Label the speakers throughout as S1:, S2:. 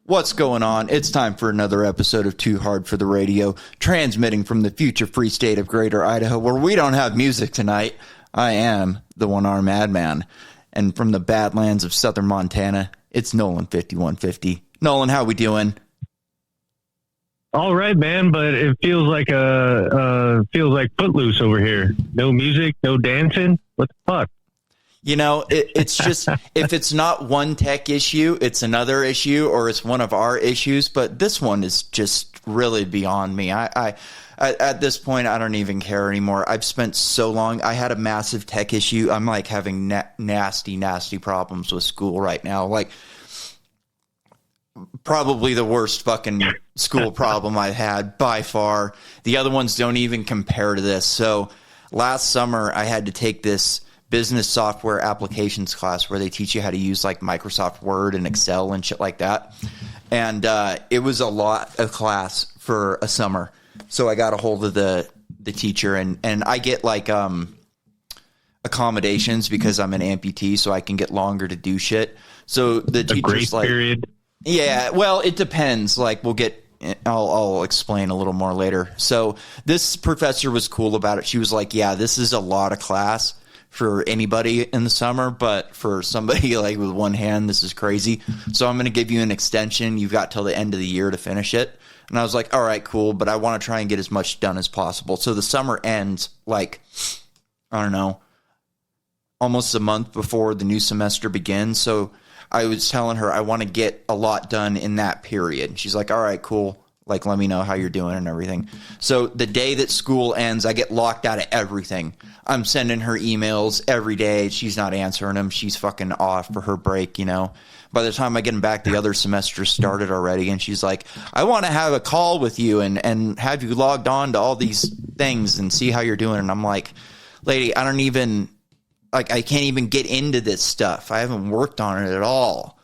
S1: What's going on? It's time for another episode of Too Hard for the Radio, transmitting from the future free state of Greater Idaho, where we don't have music tonight. I am the one-armed madman. And from the badlands of southern Montana, it's Nolan 5150. Nolan, how we doing?
S2: All right, man, but it feels like Footloose over here. No music, no dancing. What the fuck?
S1: You know, it's just, if it's not one tech issue, it's another issue, or it's one of our issues. But this one is just really beyond me. I at this point, I don't even care anymore. I've spent so long. I had a massive tech issue. I'm like having nasty problems with school right now. Like, probably the worst fucking school problem I've had by far. The other ones don't even compare to this. So last summer, I had to take this business software applications class where they teach you how to use like Microsoft Word and Excel and shit like that. And it was a lot of class for a summer. So I got a hold of the teacher and I get like accommodations because I'm an amputee, so I can get longer to do shit. So the teacher's like, period. Yeah, well, it depends. Like I'll explain a little more later. So this professor was cool about it. She was like, yeah, this is a lot of class for anybody in the summer, but for somebody like with one hand, this is crazy. So I'm going to give you an extension. You've got till the end of the year to finish it. And I was like, all right, cool, but I want to try and get as much done as possible. So the summer ends like, I don't know, almost a month before the new semester begins. So I was telling her I want to get a lot done in that period. And she's like, all right, cool. Like, let me know how you're doing and everything. So the day that school ends, I get locked out of everything. I'm sending her emails every day. She's not answering them. She's fucking off for her break, you know. By the time I get back, the other semester started already. And she's like, I want to have a call with you and have you logged on to all these things and see how you're doing. And I'm like, lady, I can't even get into this stuff. I haven't worked on it at all.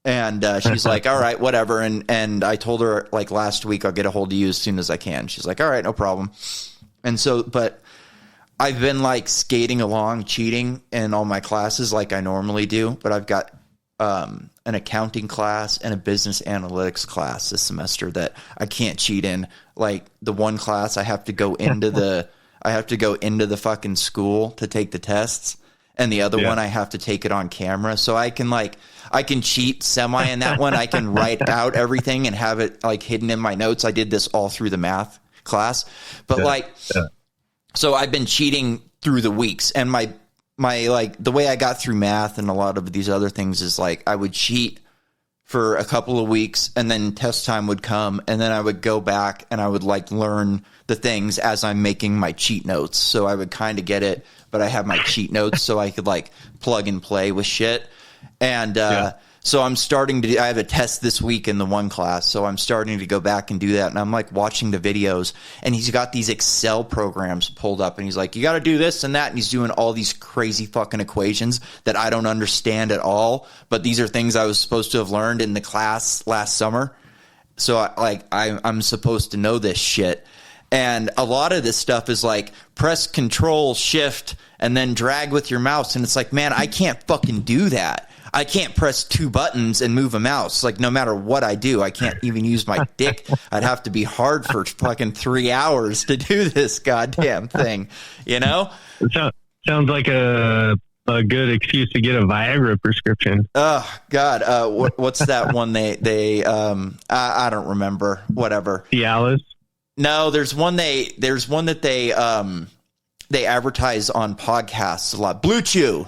S1: And she's like, all right, whatever. And I told her like last week, I'll get a hold of you as soon as I can. She's like, all right, no problem. And so, but I've been like skating along, cheating in all my classes like I normally do. But I've got an accounting class and a business analytics class this semester that I can't cheat in. Like the one class I have to go into the fucking school to take the tests. And the other one, I have to take it on camera. So I can cheat semi in that one. I can write out everything and have it like hidden in my notes. I did this all through the math class. But so I've been cheating through the weeks. And my like the way I got through math and a lot of these other things is like I would cheat for a couple of weeks and then test time would come. And then I would go back and I would like learn the things as I'm making my cheat notes. So I would kind of get it. But I have my cheat notes so I could like plug and play with shit. And so I'm starting to I have a test this week in the one class. So I'm starting to go back and do that. And I'm like watching the videos and he's got these Excel programs pulled up and he's like, you got to do this and that. And he's doing all these crazy fucking equations that I don't understand at all. But these are things I was supposed to have learned in the class last summer. So I'm supposed to know this shit. And a lot of this stuff is like press Control Shift and then drag with your mouse. And it's like, man, I can't fucking do that. I can't press two buttons and move a mouse. Like no matter what I do, I can't even use my dick. I'd have to be hard for fucking 3 hours to do this goddamn thing, you know?
S2: Sounds like a good excuse to get a Viagra prescription. Oh
S1: God. What's that one? I don't remember. Whatever.
S2: Cialis.
S1: No, there's one that they advertise on podcasts a lot. Blue Chew,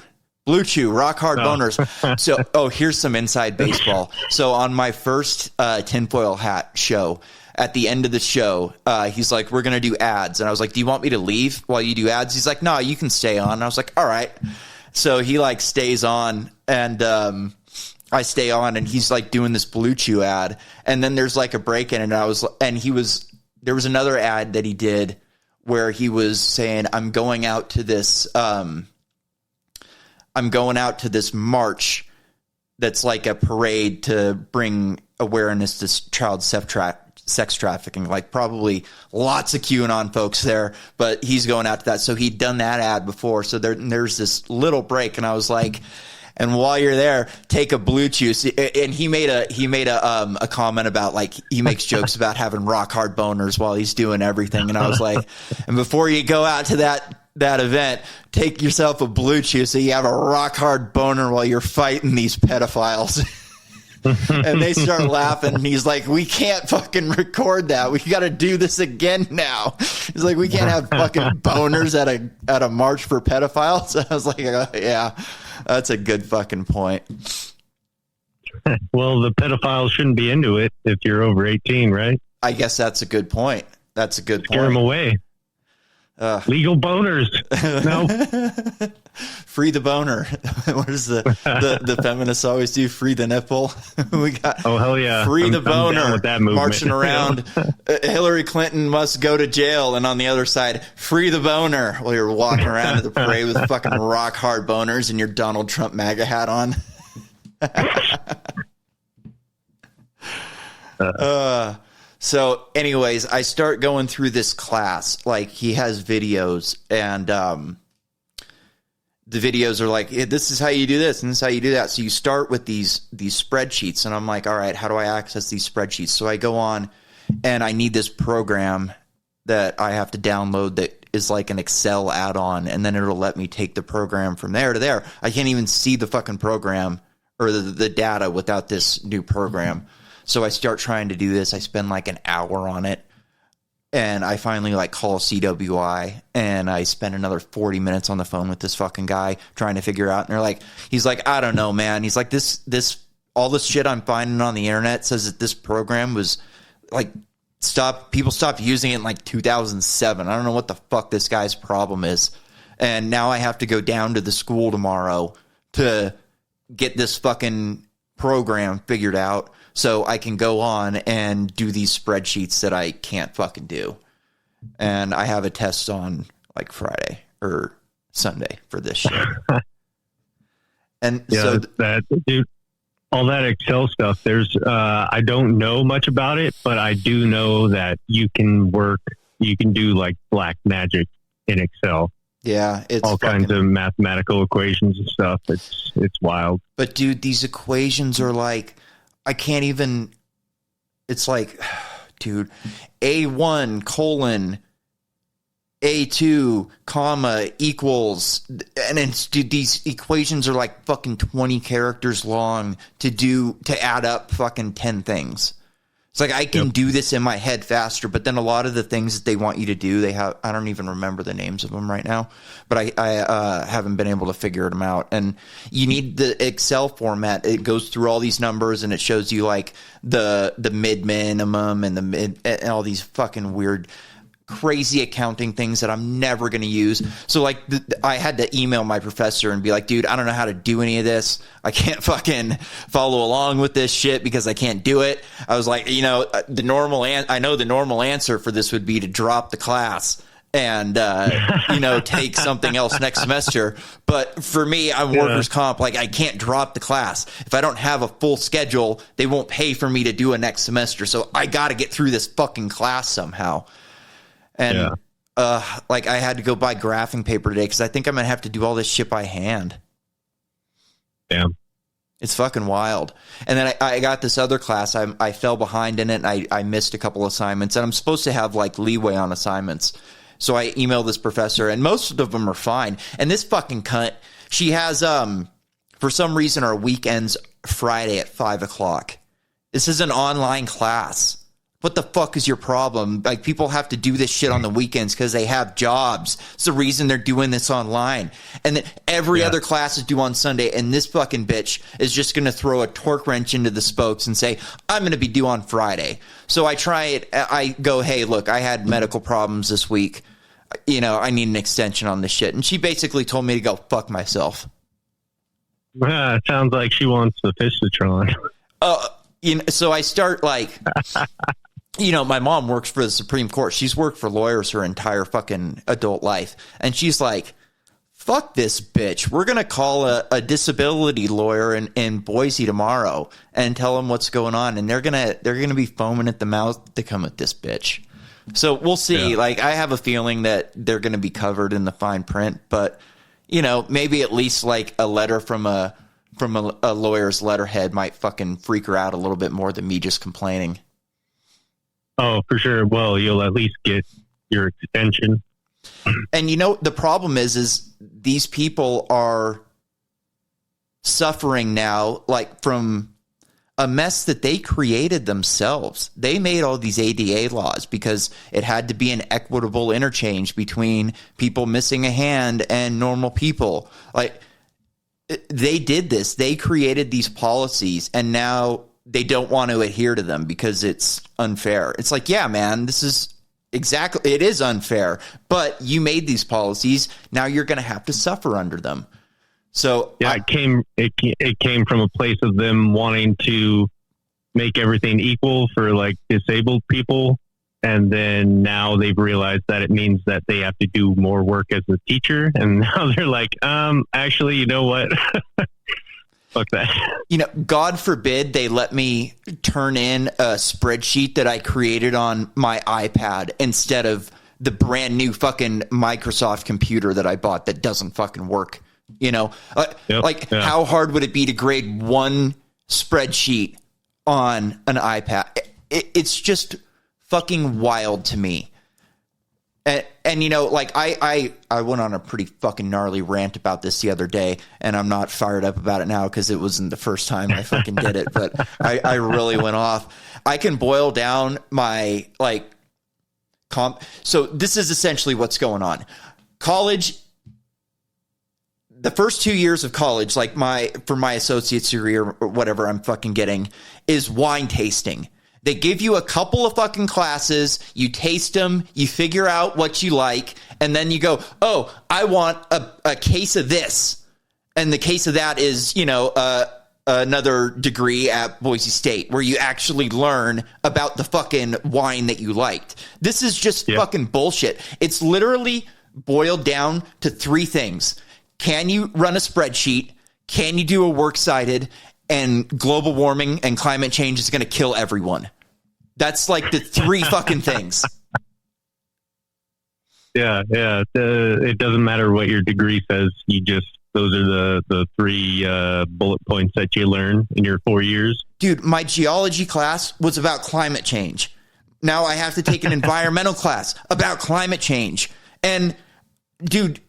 S1: Rock Hard Boners. So, here's some inside baseball. So on my first tinfoil hat show, at the end of the show, he's like, we're going to do ads. And I was like, do you want me to leave while you do ads? He's like, no, you can stay on. And I was like, all right. So he like stays on and I stay on and he's like doing this Blue Chew ad. And then there's like a break in and there was another ad that he did where he was saying, I'm going out to this march that's like a parade to bring awareness to child sex trafficking, like probably lots of QAnon folks there, but he's going out to that. So he'd done that ad before. So there's this little break and I was like, And while you're there, take a blue juice. And he made a comment about, like, he makes jokes about having rock hard boners while he's doing everything. And I was like, and before you go out to that event, take yourself a blue chew so you have a rock hard boner while you're fighting these pedophiles. And they start laughing, and he's like, we can't fucking record that. We got to do this again now. He's like, we can't have fucking boners at a march for pedophiles. I was like, yeah, that's a good fucking point.
S2: Well, the pedophiles shouldn't be into it if you're over 18, right?
S1: I guess that's a good point.
S2: Scare them away. Legal boners. No.
S1: Free the boner. What does the feminists always do? Free the nipple. We got.
S2: Oh, hell yeah.
S1: Free the boner.
S2: With that movement.
S1: Marching around. Hillary Clinton must go to jail. And on the other side, free the boner. While you're walking around at the parade with fucking rock hard boners and your Donald Trump MAGA hat on. So anyways, I start going through this class. Like, he has videos, and the videos are like, this is how you do this and this is how you do that. So you start with these spreadsheets, and I'm like, all right, how do I access these spreadsheets? So I go on, and I need this program that I have to download that is like an Excel add-on, and then it'll let me take the program from there to there. I can't even see the fucking program or the data without this new program. So I start trying to do this. I spend like an hour on it, and I finally like call CWI, and I spend another 40 minutes on the phone with this fucking guy trying to figure out. And he's like, I don't know, man. He's like, all this shit I'm finding on the internet says that this program was like, people stopped using it in like 2007. I don't know what the fuck this guy's problem is. And now I have to go down to the school tomorrow to get this fucking program figured out, so I can go on and do these spreadsheets that I can't fucking do. And I have a test on like Friday or Sunday for this shit. And
S2: yeah,
S1: so
S2: dude, all that Excel stuff, I don't know much about it, but I do know that you can do like black magic in Excel.
S1: Yeah, it's
S2: all kinds of mathematical equations and stuff. It's wild.
S1: But dude, these equations are like, I can't even. It's like, dude, A1 colon A2 comma equals, and it's, dude, these equations are like fucking 20 characters long to add up fucking 10 things. It's like, I can do this in my head faster, but then a lot of the things that they want you to do, I don't even remember the names of them right now, but I haven't been able to figure them out. And you need the Excel format. It goes through all these numbers, and it shows you like the mid minimum and and all these fucking weird, crazy accounting things that I'm never going to use. So like I had to email my professor and be like, dude, I don't know how to do any of this. I can't fucking follow along with this shit because I can't do it. I was like, the normal answer for this would be to drop the class and, take something else next semester. But for me, I'm workers' comp. Like, I can't drop the class. If I don't have a full schedule, they won't pay for me to do a next semester. So I got to get through this fucking class somehow. And, I had to go buy graphing paper today because I think I'm going to have to do all this shit by hand.
S2: Damn.
S1: It's fucking wild. And then I got this other class. I fell behind in it, and I missed a couple assignments. And I'm supposed to have, like, leeway on assignments. So I emailed this professor, and most of them are fine. And this fucking cunt, she has, for some reason, our weekends Friday at 5 o'clock. This is an online class. What the fuck is your problem? Like, people have to do this shit on the weekends because they have jobs. It's the reason they're doing this online. And then every other class is due on Sunday, and this fucking bitch is just going to throw a torque wrench into the spokes and say, I'm going to be due on Friday. So I try it. I go, hey, look, I had medical problems this week. I need an extension on this shit. And she basically told me to go fuck myself.
S2: It sounds like she wants the Fishatron.
S1: So I start like... my mom works for the Supreme Court. She's worked for lawyers her entire fucking adult life. And she's like, fuck this bitch. We're going to call a disability lawyer in Boise tomorrow and tell them what's going on. And they're going to be foaming at the mouth to come at this bitch. So we'll see. Yeah. Like, I have a feeling that they're going to be covered in the fine print, but maybe at least like a letter from from a lawyer's letterhead might fucking freak her out a little bit more than me just complaining.
S2: Oh, for sure. Well, you'll at least get your extension.
S1: And the problem is these people are suffering now, like from a mess that they created themselves. They made all these ADA laws because it had to be an equitable interchange between people missing a hand and normal people. Like, they did this. They created these policies, and now they don't want to adhere to them because it's unfair. It's like, yeah, man, it is unfair, but you made these policies. Now you're going to have to suffer under them. So
S2: yeah, it came from a place of them wanting to make everything equal for like disabled people. And then now they've realized that it means that they have to do more work as a teacher. And now they're like, actually, you know what? Fuck that.
S1: God forbid they let me turn in a spreadsheet that I created on my iPad instead of the brand new fucking Microsoft computer that I bought that doesn't fucking work. How hard would it be to grade one spreadsheet on an iPad? It's just fucking wild to me. And I went on a pretty fucking gnarly rant about this the other day, and I'm not fired up about it now because it wasn't the first time I fucking did it, but I really went off. I can boil down my so this is essentially what's going on. College, the first 2 years of college, for my associate's degree or whatever I'm fucking getting, is wine tasting. They give you a couple of fucking classes, you taste them, you figure out what you like, and then you go, oh, I want a case of this. And the case of that is, another degree at Boise State where you actually learn about the fucking wine that you liked. This is just fucking bullshit. It's literally boiled down to three things. Can you run a spreadsheet? Can you do a works cited? And global warming and climate change is going to kill everyone. That's like the three fucking things.
S2: Yeah. It doesn't matter what your degree says. Those are the three bullet points that you learn in your 4 years.
S1: Dude, my geology class was about climate change. Now I have to take an environmental class about climate change. And dude,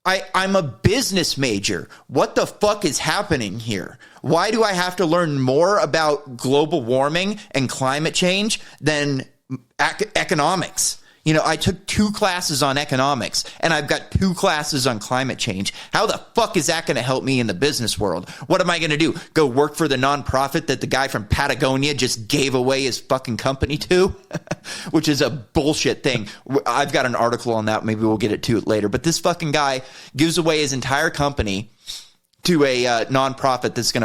S1: I'm a business major. What the fuck is happening here? Why do I have to learn more about global warming and climate change than economics? I took 2 classes on economics, and I've got 2 classes on climate change. How the fuck is that going to help me in the business world? What am I going to do? Go work for the nonprofit that the guy from Patagonia just gave away his fucking company to? Which is a bullshit thing. I've got an article on that. Maybe we'll get it to it later. But this fucking guy gives away his entire company to a nonprofit that's going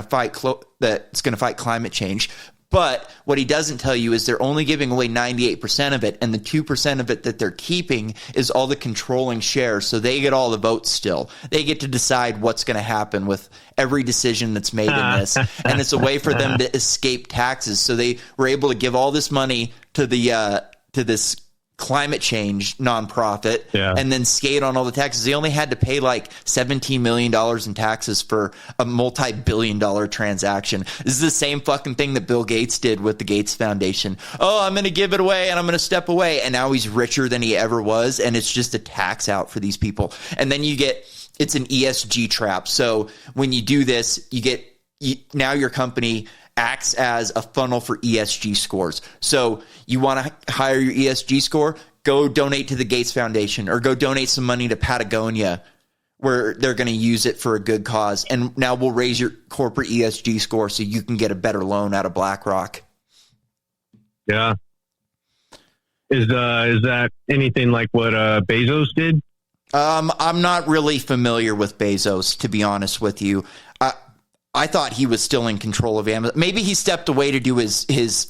S1: to fight climate change. But what he doesn't tell you is they're only giving away 98% of it, and the 2% of it that they're keeping is all the controlling shares. So they get all the votes still. They get to decide what's going to happen with every decision that's made in this. And it's a way for them to escape taxes. So they were able to give all this money to this climate change nonprofit and then skate on all the taxes. They only had to pay like $17 million in taxes for a multi-billion-dollar transaction. This is the same fucking thing that Bill Gates did with the Gates Foundation. Oh, I'm going to give it away and I'm going to step away. And now he's richer than he ever was. And it's just a tax out for these people. And then it's an ESG trap. So when you do this, now your company acts as a funnel for ESG scores. So you want to hire your ESG score, go donate to the Gates Foundation or go donate some money to Patagonia where they're going to use it for a good cause. And now we'll raise your corporate ESG score so you can get a better loan out of BlackRock.
S2: Yeah. Is that anything like what Bezos did?
S1: I'm not really familiar with Bezos, to be honest with you. I thought he was still in control of Amazon. Maybe he stepped away to do his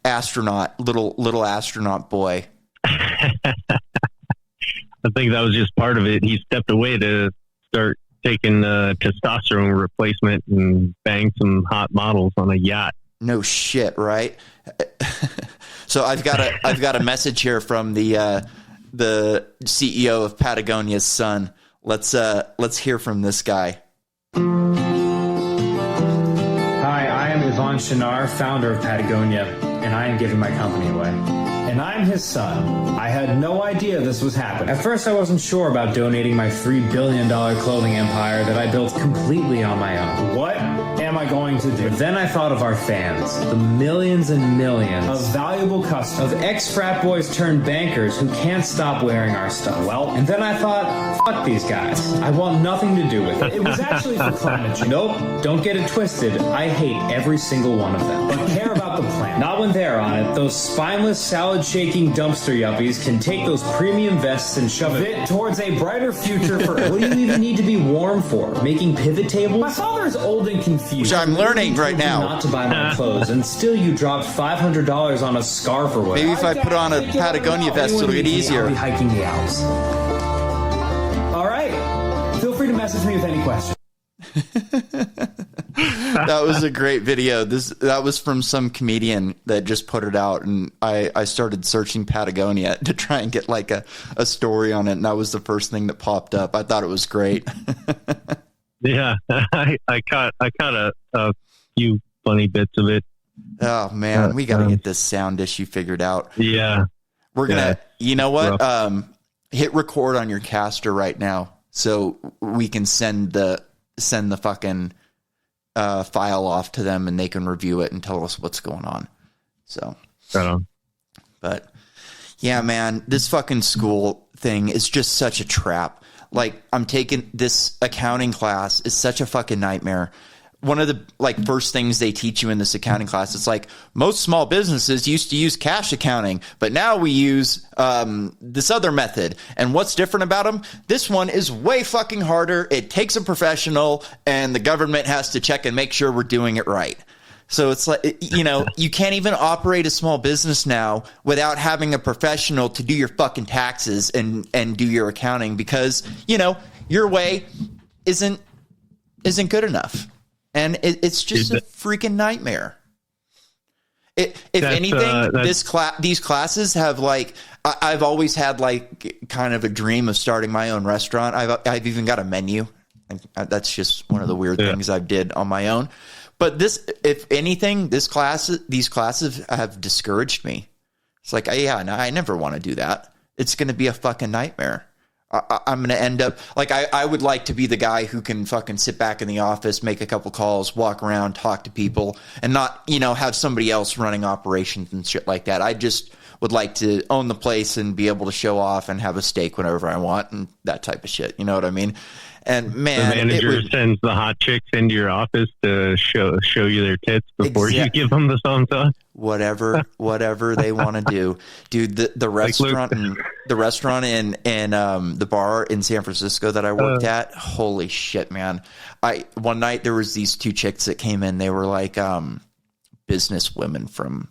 S1: astronaut, little astronaut boy.
S2: I think that was just part of it. He stepped away to start taking testosterone replacement and bang some hot models on a yacht.
S1: No shit, right? So I've got a message here from the CEO of Patagonia's son. Let's hear from this guy.
S3: Juan Shinar, founder of Patagonia, and I am giving my company away. And I'm his son. I had no idea this was happening. At first, I wasn't sure about donating my $3 billion clothing empire that I built completely on my own. What am I going to do? But then I thought of our fans, the millions and millions of valuable customers, of ex-frat boys turned bankers who can't stop wearing our stuff. Well, and then I thought, fuck these guys. I want nothing to do with it. It was actually for climate change. Nope, don't get it twisted. I hate every single one of them, but care about the planet. Not when they're on it. Those spineless, salad-shaking dumpster yuppies can take those premium vests and shove it towards a brighter future for what do you even need to be warm for? Making pivot tables? My father is old and confused.
S1: Which I'm learning right now.
S3: Not to buy my clothes, and still you dropped $500 on a scarf or whatever.
S1: Maybe if I put on a Patagonia vest, it'll get easier.
S3: I'll be hiking the Alps. All right. Feel free to message me with any questions.
S1: That was a great video. That was from some comedian that just put it out, and I started searching Patagonia to try and get like a story on it, and that was the first thing that popped up. I thought it was great.
S2: Yeah, I caught a few funny bits of it.
S1: Oh man, we got to get this sound issue figured out.
S2: Yeah,
S1: we're gonna. You know what? Hit record on your caster right now, so we can send the fucking file off to them, and they can review it and tell us what's going on. So, but yeah, man, this fucking school thing is just such a trap. Like, I'm taking this accounting class is such a fucking nightmare. One of the first things they teach you in this accounting class, it's like most small businesses used to use cash accounting, but now we use this other method. And what's different about them? This one is way fucking harder. It takes a professional, and the government has to check and make sure we're doing it right. So it's like, you can't even operate a small business now without having a professional to do your fucking taxes and do your accounting, because, your way isn't good enough. And it's just a freaking nightmare. If anything, these classes have I've always had kind of a dream of starting my own restaurant. I've even got a menu. That's just one of the weird things I did on my own. But if anything, these classes have discouraged me. It's like, I never want to do that. It's going to be a fucking nightmare. I'm going to end up I would like to be the guy who can fucking sit back in the office, make a couple calls, walk around, talk to people, and not, have somebody else running operations and shit like that. I just would like to own the place and be able to show off and have a steak whenever I want and that type of shit. You know what I mean? And man,
S2: the manager sends the hot chicks into your office to show you their tits before you give them the thumbs up.
S1: Whatever they want to do, dude. The restaurant and the bar in San Francisco that I worked at. Holy shit, man! One night there was these two chicks that came in. They were business women from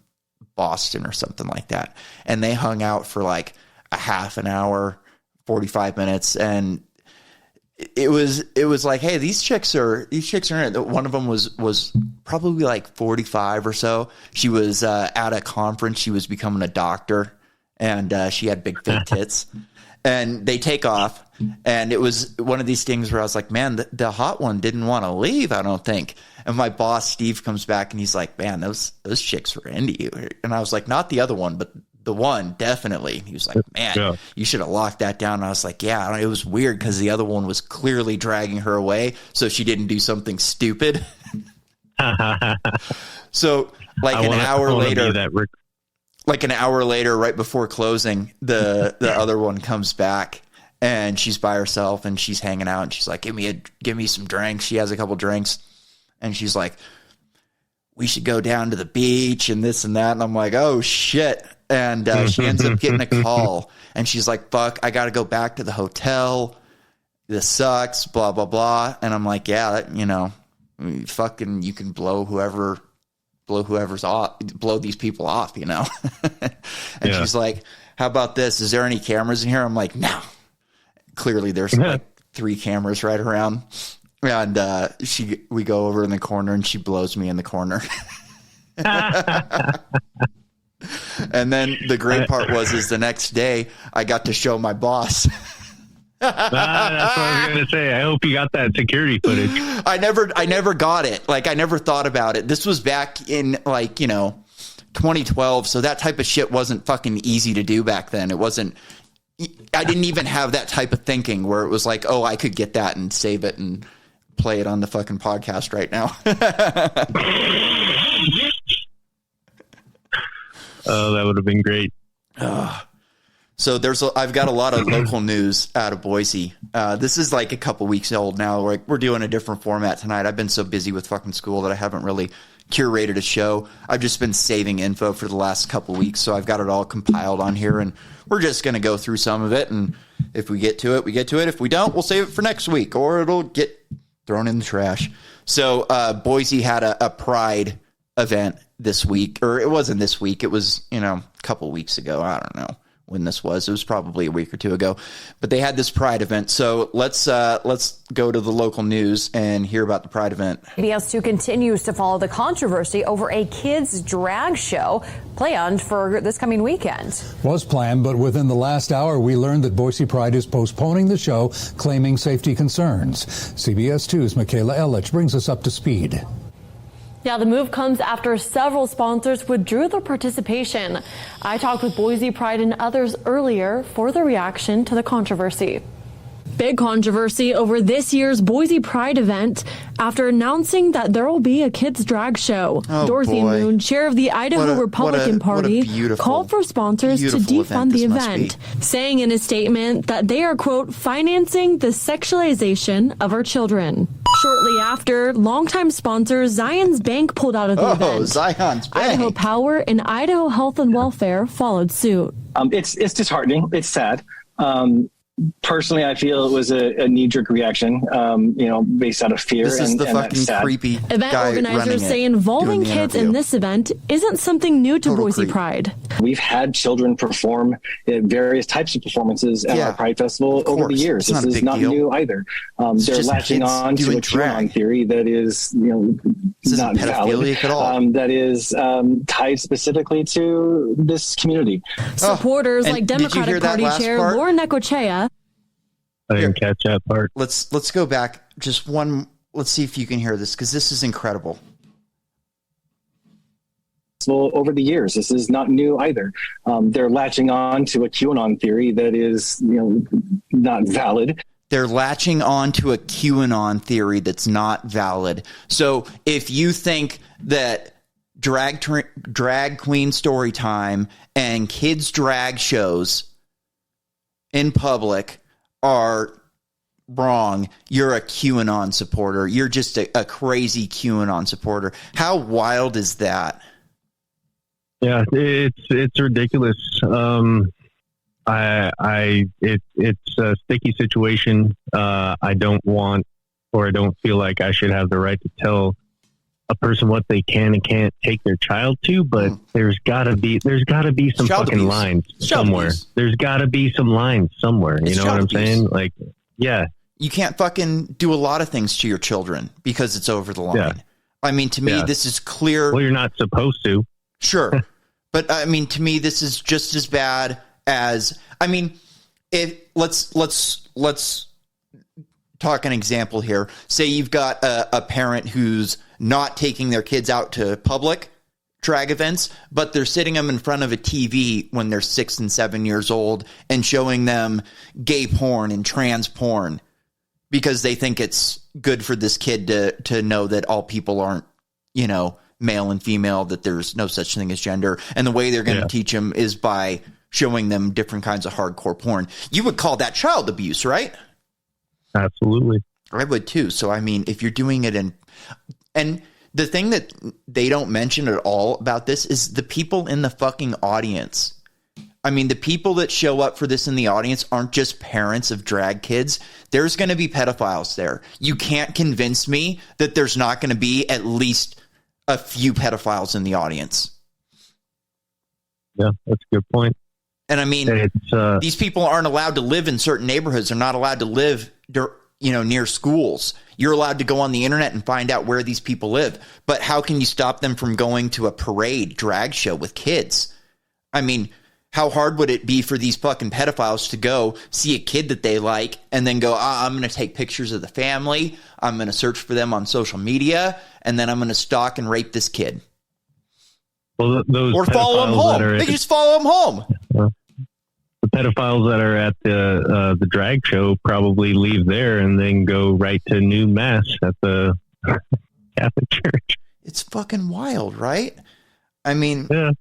S1: Boston or something like that, and they hung out for a half an hour, 45 minutes, and it was like, hey, these chicks are in it. One of them was probably 45 or so. She was at a conference. She was becoming a doctor, and she had big fake tits. And they take off, and it was one of these things where I was like, man, the hot one didn't want to leave, I don't think. And my boss Steve comes back and he's like, man, those chicks were into you. And I was like, not the other one, but the one, definitely. He was like, man, you should have locked that down. And I was like, yeah, it was weird because the other one was clearly dragging her away so she didn't do something stupid. So an hour later, right before closing, the other one comes back and she's by herself and she's hanging out and she's like, give me some drinks. She has a couple drinks and she's like, we should go down to the beach and this and that. And I'm like, oh shit. And she ends up getting a call and she's like, fuck, I got to go back to the hotel. This sucks, blah, blah, blah. And I'm like, yeah, fucking, you can blow whoever's off, blow these people off, And she's like, how about this? Is there any cameras in here? I'm like, no. Clearly there's 3 cameras right around. And we go over in the corner and she blows me in the corner. And then the great part is the next day I got to show my boss
S2: That's what I was going to say. I hope you got that security footage.
S1: I never got it. Like, I never thought about it. This was back in 2012. So that type of shit wasn't fucking easy to do back then. It wasn't, I didn't even have that type of thinking where it was like, oh, I could get that and save it and play it on the fucking podcast right now.
S2: Oh, that would have been great.
S1: So I've got a lot of local news out of Boise. This is like a couple weeks old now. We're doing a different format tonight. I've been so busy with fucking school that I haven't really curated a show. I've just been saving info for the last couple weeks, so I've got it all compiled on here, and we're just going to go through some of it, and if we get to it, we get to it. If we don't, we'll save it for next week, or it'll get thrown in the trash. So Boise had a Pride event this week, or it wasn't this week. It was, a couple weeks ago. I don't know when this was. It was probably a week or two ago, but they had this Pride event. So let's go to the local news and hear about the Pride event.
S4: CBS 2 continues to follow the controversy over a kids drag show planned for this coming weekend.
S5: Was planned, but within the last hour, we learned that Boise Pride is postponing the show, claiming safety concerns. CBS 2's Michaela Ellich brings us up to speed.
S6: Yeah, the move comes after several sponsors withdrew their participation. I talked with Boise Pride and others earlier for the reaction to the controversy. Big controversy over this year's Boise Pride event after announcing that there will be a kids drag show. Dorothy Moon, chair of the Idaho Republican Party, called for sponsors to defund the event, saying in a statement that they are, quote, financing the sexualization of our children. Shortly after, longtime sponsor Zion's Bank pulled out of the event.
S1: Zion's Bank.
S6: Idaho Power and Idaho Health and Welfare followed suit.
S7: It's disheartening. It's sad. Personally, I feel it was a knee-jerk reaction, based out of fear.
S1: This is the fucking creepy
S6: event
S1: guy
S6: organizers say involving kids in this event isn't something new to Boise Pride.
S7: We've had children perform various types of performances at our Pride Festival over the years. This is not new either. They're latching on to a QAnon theory that is, not valid, at all. That is tied specifically to this community.
S6: Supporters like Democratic Party Chair Lauren Necochea.
S2: I didn't catch that part.
S1: Let's go back just one. Let's see if you can hear this, because this is incredible.
S7: Well, over the years, this is not new either. They're latching on to a QAnon theory that is, not valid.
S1: They're latching on to a QAnon theory that's not valid. So if you think that drag queen story time and kids drag shows in public are wrong, you're a QAnon supporter. You're just a crazy QAnon supporter. How wild is that?
S2: Yeah, it's ridiculous. It's a sticky situation. I don't want, or I don't feel like I should have the right to tell a person what they can and can't take their child to, but there's gotta be some
S1: child
S2: fucking
S1: abuse.
S2: lines
S1: Child
S2: somewhere.
S1: abuse.
S2: There's gotta be some lines somewhere.
S1: It's
S2: you know what I'm
S1: abuse.
S2: saying? Like, yeah.
S1: You can't fucking do a lot of things to your children because it's over the line.
S2: Yeah.
S1: I mean, to me, this is clear.
S2: Well, you're not supposed to.
S1: Sure. But I mean, to me, this is just as bad as, let's talk an example here. Say you've got a parent who's not taking their kids out to public drag events, but they're sitting them in front of a TV when they're 6 and 7 years old and showing them gay porn and trans porn because they think it's good for this kid to know that all people aren't, male and female, that there's no such thing as gender. And the way they're going to teach them is by showing them different kinds of hardcore porn. You would call that child abuse, right?
S2: Absolutely.
S1: I would too. So, I mean, if you're doing it and the thing that they don't mention at all about this is the people in the fucking audience. I mean, the people that show up for this in the audience aren't just parents of drag kids. There's going to be pedophiles there. You can't convince me that there's not going to be at least a few pedophiles in the audience.
S2: Yeah, that's a good point.
S1: And I mean, these people aren't allowed to live in certain neighborhoods. They're not allowed to live, near schools. You're allowed to go on the internet and find out where these people live. But how can you stop them from going to a parade drag show with kids? I mean, How hard would it be for these fucking pedophiles to go see a kid that they like and then go, I'm going to take pictures of the family. I'm going to search for them on social media. And then I'm going to stalk and rape this kid.
S2: Well, those
S1: or follow them home. They just follow them home.
S2: The pedophiles that are at the drag show probably leave there and then go right to new mass at the Catholic Church.
S1: It's fucking wild, right? I mean,
S2: yeah.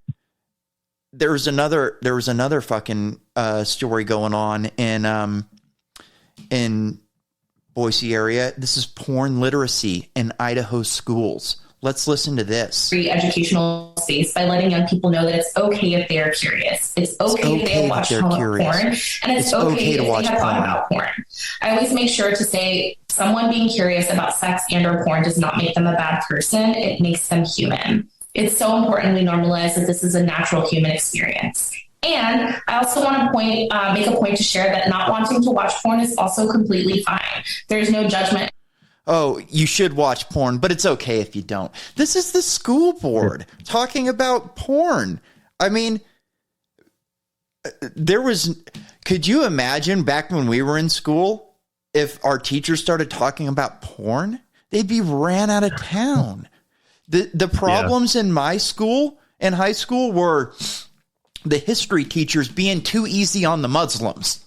S1: There was another fucking story going on in Boise area. This is porn literacy in Idaho schools. Let's listen to this.
S8: Free educational space by letting young people know that it's okay if they're curious. It's okay if they watch porn, and it's okay if they have thought about porn. I always make sure to say someone being curious about sex and or porn does not make them a bad person. It makes them human. It's so important we normalize that this is a natural human experience. And I also want to make a point to share that not wanting to watch porn is also completely fine. There's no judgment.
S1: Oh, you should watch porn, but it's okay if you don't. This is the school board talking about porn. I mean, could you imagine back when we were in school, if our teachers started talking about porn, they'd be ran out of town. The problems in my school, in high school, were the history teachers being too easy on the Muslims.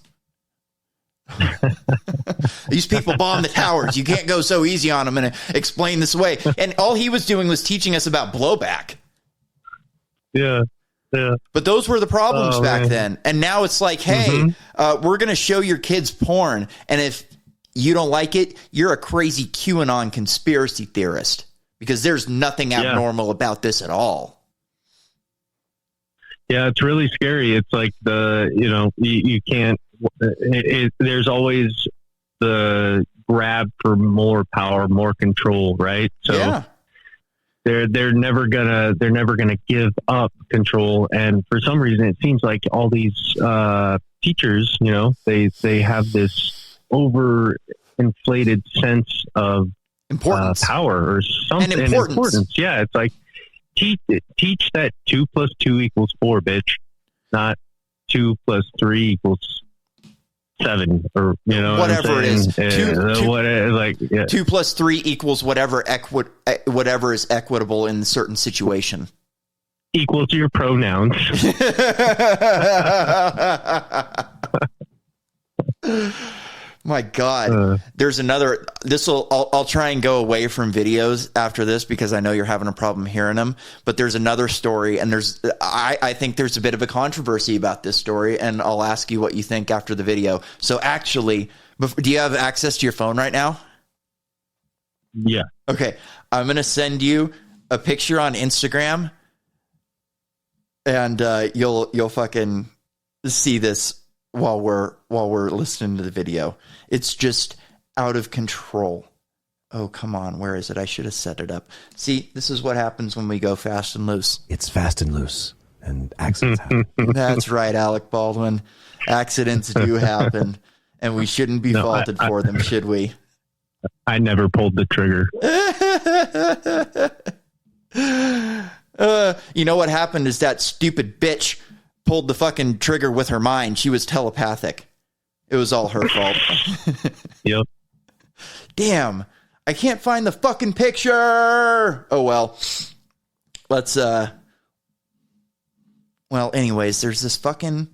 S1: These people bombed the towers. You can't go so easy on them and explain this away. And all he was doing was teaching us about blowback.
S2: Yeah.
S1: But those were the problems back then. And now it's like, hey, we're going to show your kids porn. And if you don't like it, you're a crazy QAnon conspiracy theorist. Because there's nothing abnormal about this at all.
S2: Yeah, it's really scary. It's like you can't, there's always the grab for more power, more control, right? So they're never gonna give up control. And for some reason, it seems like all these teachers, they have this overinflated sense of importance, power, or something. And importance. Yeah, it's like teach that 2 + 2 = 4, bitch, not 2 + 3 = 7, or
S1: whatever it is.
S2: 2
S1: + 3 = whatever is equitable in a certain situation.
S2: Equal to your pronouns.
S1: My God, there's another. I'll try and go away from videos after this because I know you're having a problem hearing them. But there's another story, and I think there's a bit of a controversy about this story, and I'll ask you what you think after the video. So actually, do you have access to your phone right now?
S2: Yeah.
S1: Okay, I'm gonna send you a picture on Instagram, and you'll fucking see this while we're listening to the video. It's just out of control. Oh, come on. Where is it? I should have set it up. See, this is what happens when we go fast and loose.
S9: It's fast and loose, and accidents happen.
S1: That's right, Alec Baldwin. Accidents do happen, and we shouldn't be faulted for them, should we?
S2: I never pulled the trigger.
S1: You know what happened is that stupid bitch pulled the fucking trigger with her mind. She was telepathic. It was all her fault.
S2: Yep.
S1: Damn. I can't find the fucking picture. Oh, well. Let's, well, anyways, there's this fucking,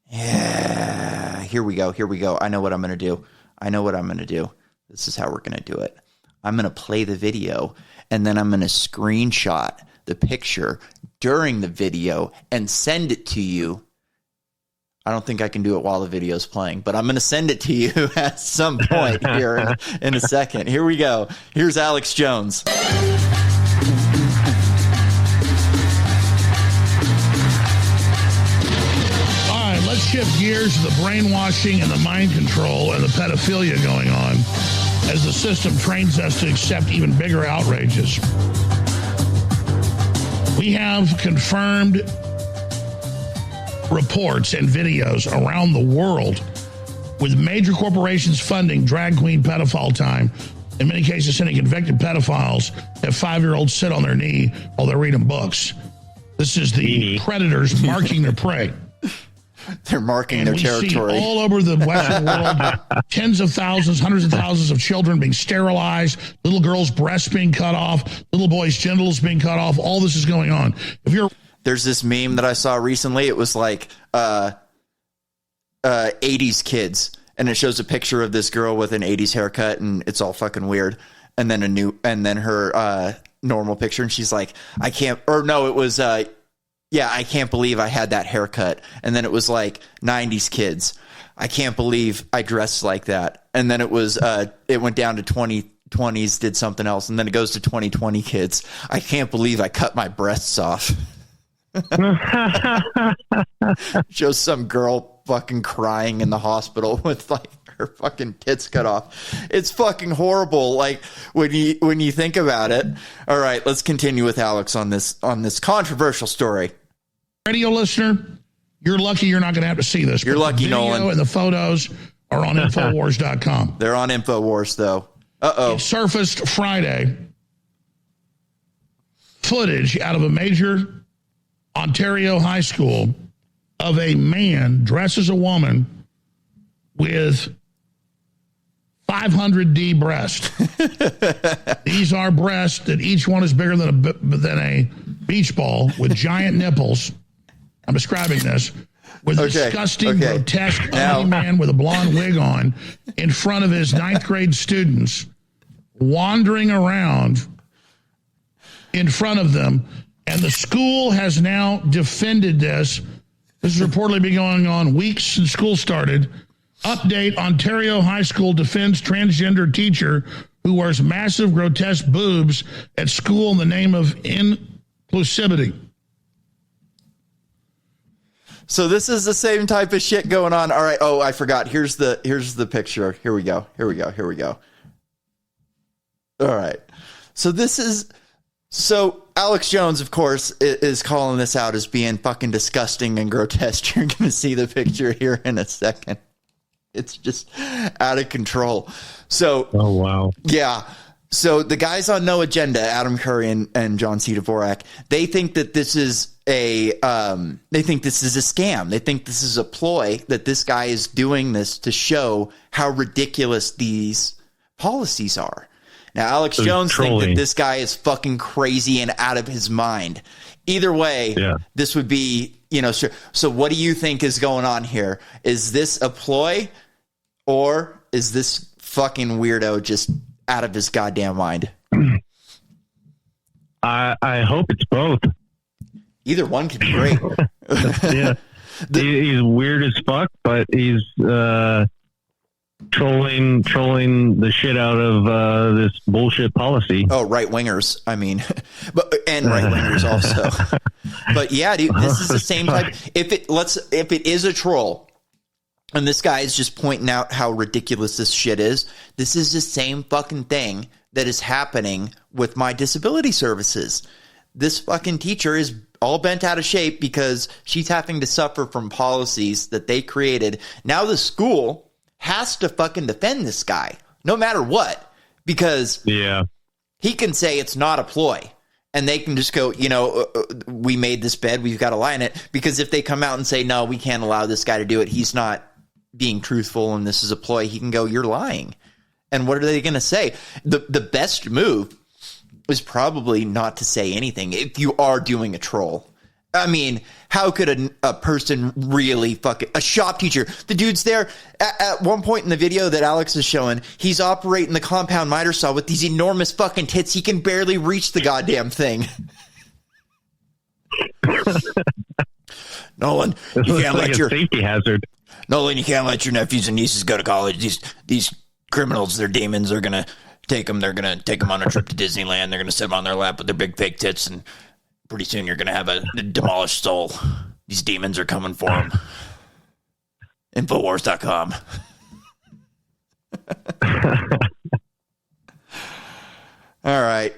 S1: here we go. I know what I'm going to do. This is how we're going to do it. I'm going to play the video, and then I'm going to screenshot the picture during the video and send it to you. I don't think I can do it while the video is playing, but I'm going to send it to you at some point here in a second. Here we go. Here's Alex Jones.
S10: All right, let's shift gears to the brainwashing and the mind control and the pedophilia going on as the system trains us to accept even bigger outrages. We have confirmed reports and videos around the world with major corporations funding drag queen pedophile time. In many cases, sending convicted pedophiles have 5-year-olds sit on their knee while they're reading books. This is the predators marking their prey.
S1: They're marking their territory.
S10: See all over the Western world, tens of thousands, hundreds of thousands of children being sterilized, little girls' breasts being cut off, little boys' genitals being cut off. All this is going on.
S1: There's this meme that I saw recently. It was like 80s kids, and it shows a picture of this girl with an 80s haircut, and it's all fucking weird. And then her normal picture, and she's like, I can't believe I had that haircut. And then it was like 90s kids. I can't believe I dressed like that. And then it was it went down to 2020s, did something else, and then it goes to 2020 kids. I can't believe I cut my breasts off. Shows some girl fucking crying in the hospital with like her fucking tits cut off. It's fucking horrible. Like when you think about it. All right, let's continue with Alex on this controversial story.
S10: Radio listener, you're lucky you're not going to have to see this.
S1: You're lucky,
S10: the video
S1: Nolan.
S10: And the photos are on Infowars.com.
S1: They're on Infowars, though. Uh-oh.
S10: It surfaced Friday. Footage out of a major Ontario high school of a man dressed as a woman with 500D breast. These are breasts that each one is bigger than a beach ball with giant nipples. I'm describing this with a disgusting, grotesque, ugly man with a blonde wig on in front of his 9th grade students, wandering around in front of them. And the school has now defended this. This has reportedly been going on weeks since school started. Update: Ontario high school defends transgender teacher who wears massive, grotesque boobs at school in the name of inclusivity.
S1: So this is the same type of shit going on. All right. Oh, I forgot. Here's the picture. Here we go. All right. So Alex Jones, of course, is calling this out as being fucking disgusting and grotesque. You're going to see the picture here in a second. It's just out of control. So,
S2: oh wow,
S1: yeah. So the guys on No Agenda, Adam Curry and John C. Dvorak, they think that this is a scam. They think this is a ploy, that this guy is doing this to show how ridiculous these policies are. Now, Alex Jones thinks that this guy is fucking crazy and out of his mind. Either way, this would be, so what do you think is going on here? Is this a ploy, or is this fucking weirdo just out of his goddamn mind?
S2: I hope it's both.
S1: Either one could be great.
S2: Yeah. He's weird as fuck, but he's trolling the shit out of this bullshit policy.
S1: Oh, right-wingers. I mean, and right-wingers also. But yeah, dude, this is the same type. If it is a troll, and this guy is just pointing out how ridiculous this shit is, this is the same fucking thing that is happening with my disability services. This fucking teacher is all bent out of shape because she's having to suffer from policies that they created. Now the school has to fucking defend this guy, no matter what, because he can say it's not a ploy. And they can just go, we made this bed, we've got to lie in it. Because if they come out and say, no, we can't allow this guy to do it, he's not being truthful and this is a ploy, he can go, you're lying. And what are they going to say? The best move is probably not to say anything if you are doing a troll. I mean, how could a person really a shop teacher? The dude's there at one point in the video that Alex is showing. He's operating the compound miter saw with these enormous fucking tits. He can barely reach the goddamn thing. Nolan, you can't let your
S2: safety hazard.
S1: Nolan, you can't let your nephews and nieces go to college. These criminals, they're demons. They're gonna take them. They're gonna take them on a trip to Disneyland. They're gonna sit them on their lap with their big fake tits, and pretty soon you're going to have a demolished soul. These demons are coming for him. Infowars.com. All right.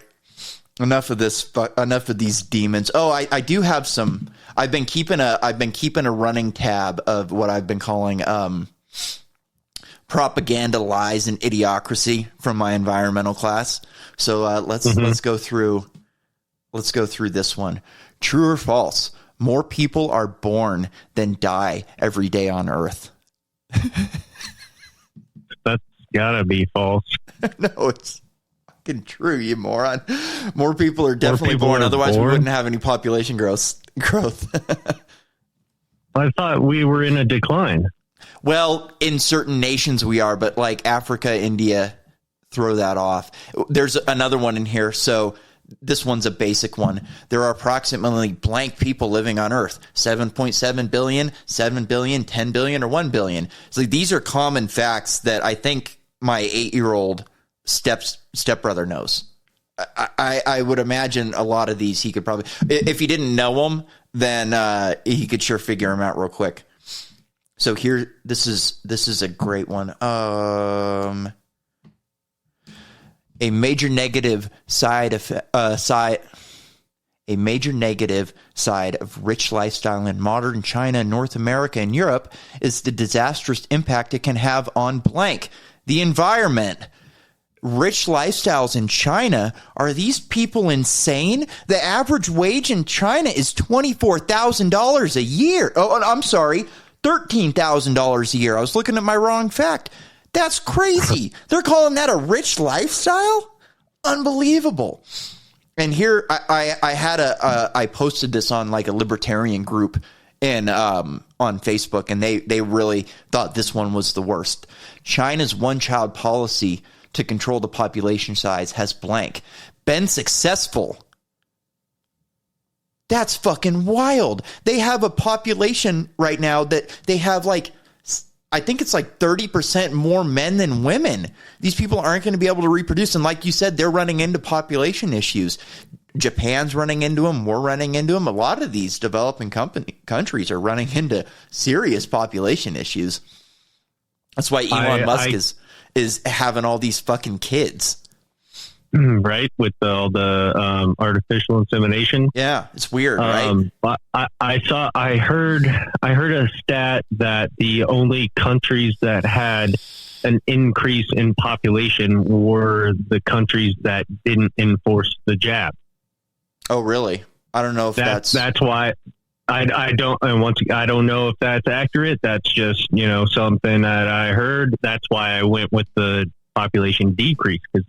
S1: Enough of this. Enough of these demons. Oh, I do have some. I've been keeping a running tab of what I've been calling propaganda, lies, and idiocracy from my environmental class. So let's go through. Let's go through this one. True or false? more people are born than die every day on Earth.
S2: That's gotta be false.
S1: No, it's fucking true, you moron. More people are definitely born. Otherwise, we wouldn't have any population growth.
S2: I thought we were in a decline.
S1: Well, in certain nations we are, but like Africa, India, throw that off. There's another one in here. So this one's a basic one. There are approximately blank people living on Earth. 7.7 billion, 7 billion, 10 billion, or 1 billion. So these are common facts that I think my 8-year-old stepbrother knows. I would imagine a lot of these he could probably, if he didn't know them, then he could sure figure them out real quick. So here, this is a great one. A major negative side of rich lifestyle in modern China, North America, and Europe is the disastrous impact it can have on blank, the environment. Rich lifestyles in China, are these people insane? The average wage in China is $24,000 a year. Oh, I'm sorry, $13,000 a year. I was looking at my wrong fact. That's crazy. They're calling that a rich lifestyle? Unbelievable. And here I posted this on like a libertarian group on Facebook, and they really thought this one was the worst. China's one-child policy to control the population size has blank been successful. That's fucking wild. They have a population right now that they have like, I think it's like 30% more men than women. These people aren't going to be able to reproduce. And like you said, they're running into population issues. Japan's running into them. We're running into them. A lot of these developing countries are running into serious population issues. That's why Elon Musk is having all these fucking kids.
S2: Right, with all the artificial insemination.
S1: Yeah, it's weird, right?
S2: I heard a stat that the only countries that had an increase in population were the countries that didn't enforce the jab.
S1: Oh, really? I don't know if that's
S2: why I don't know if that's accurate. That's just, something that I heard. That's why I went with the population decrease, because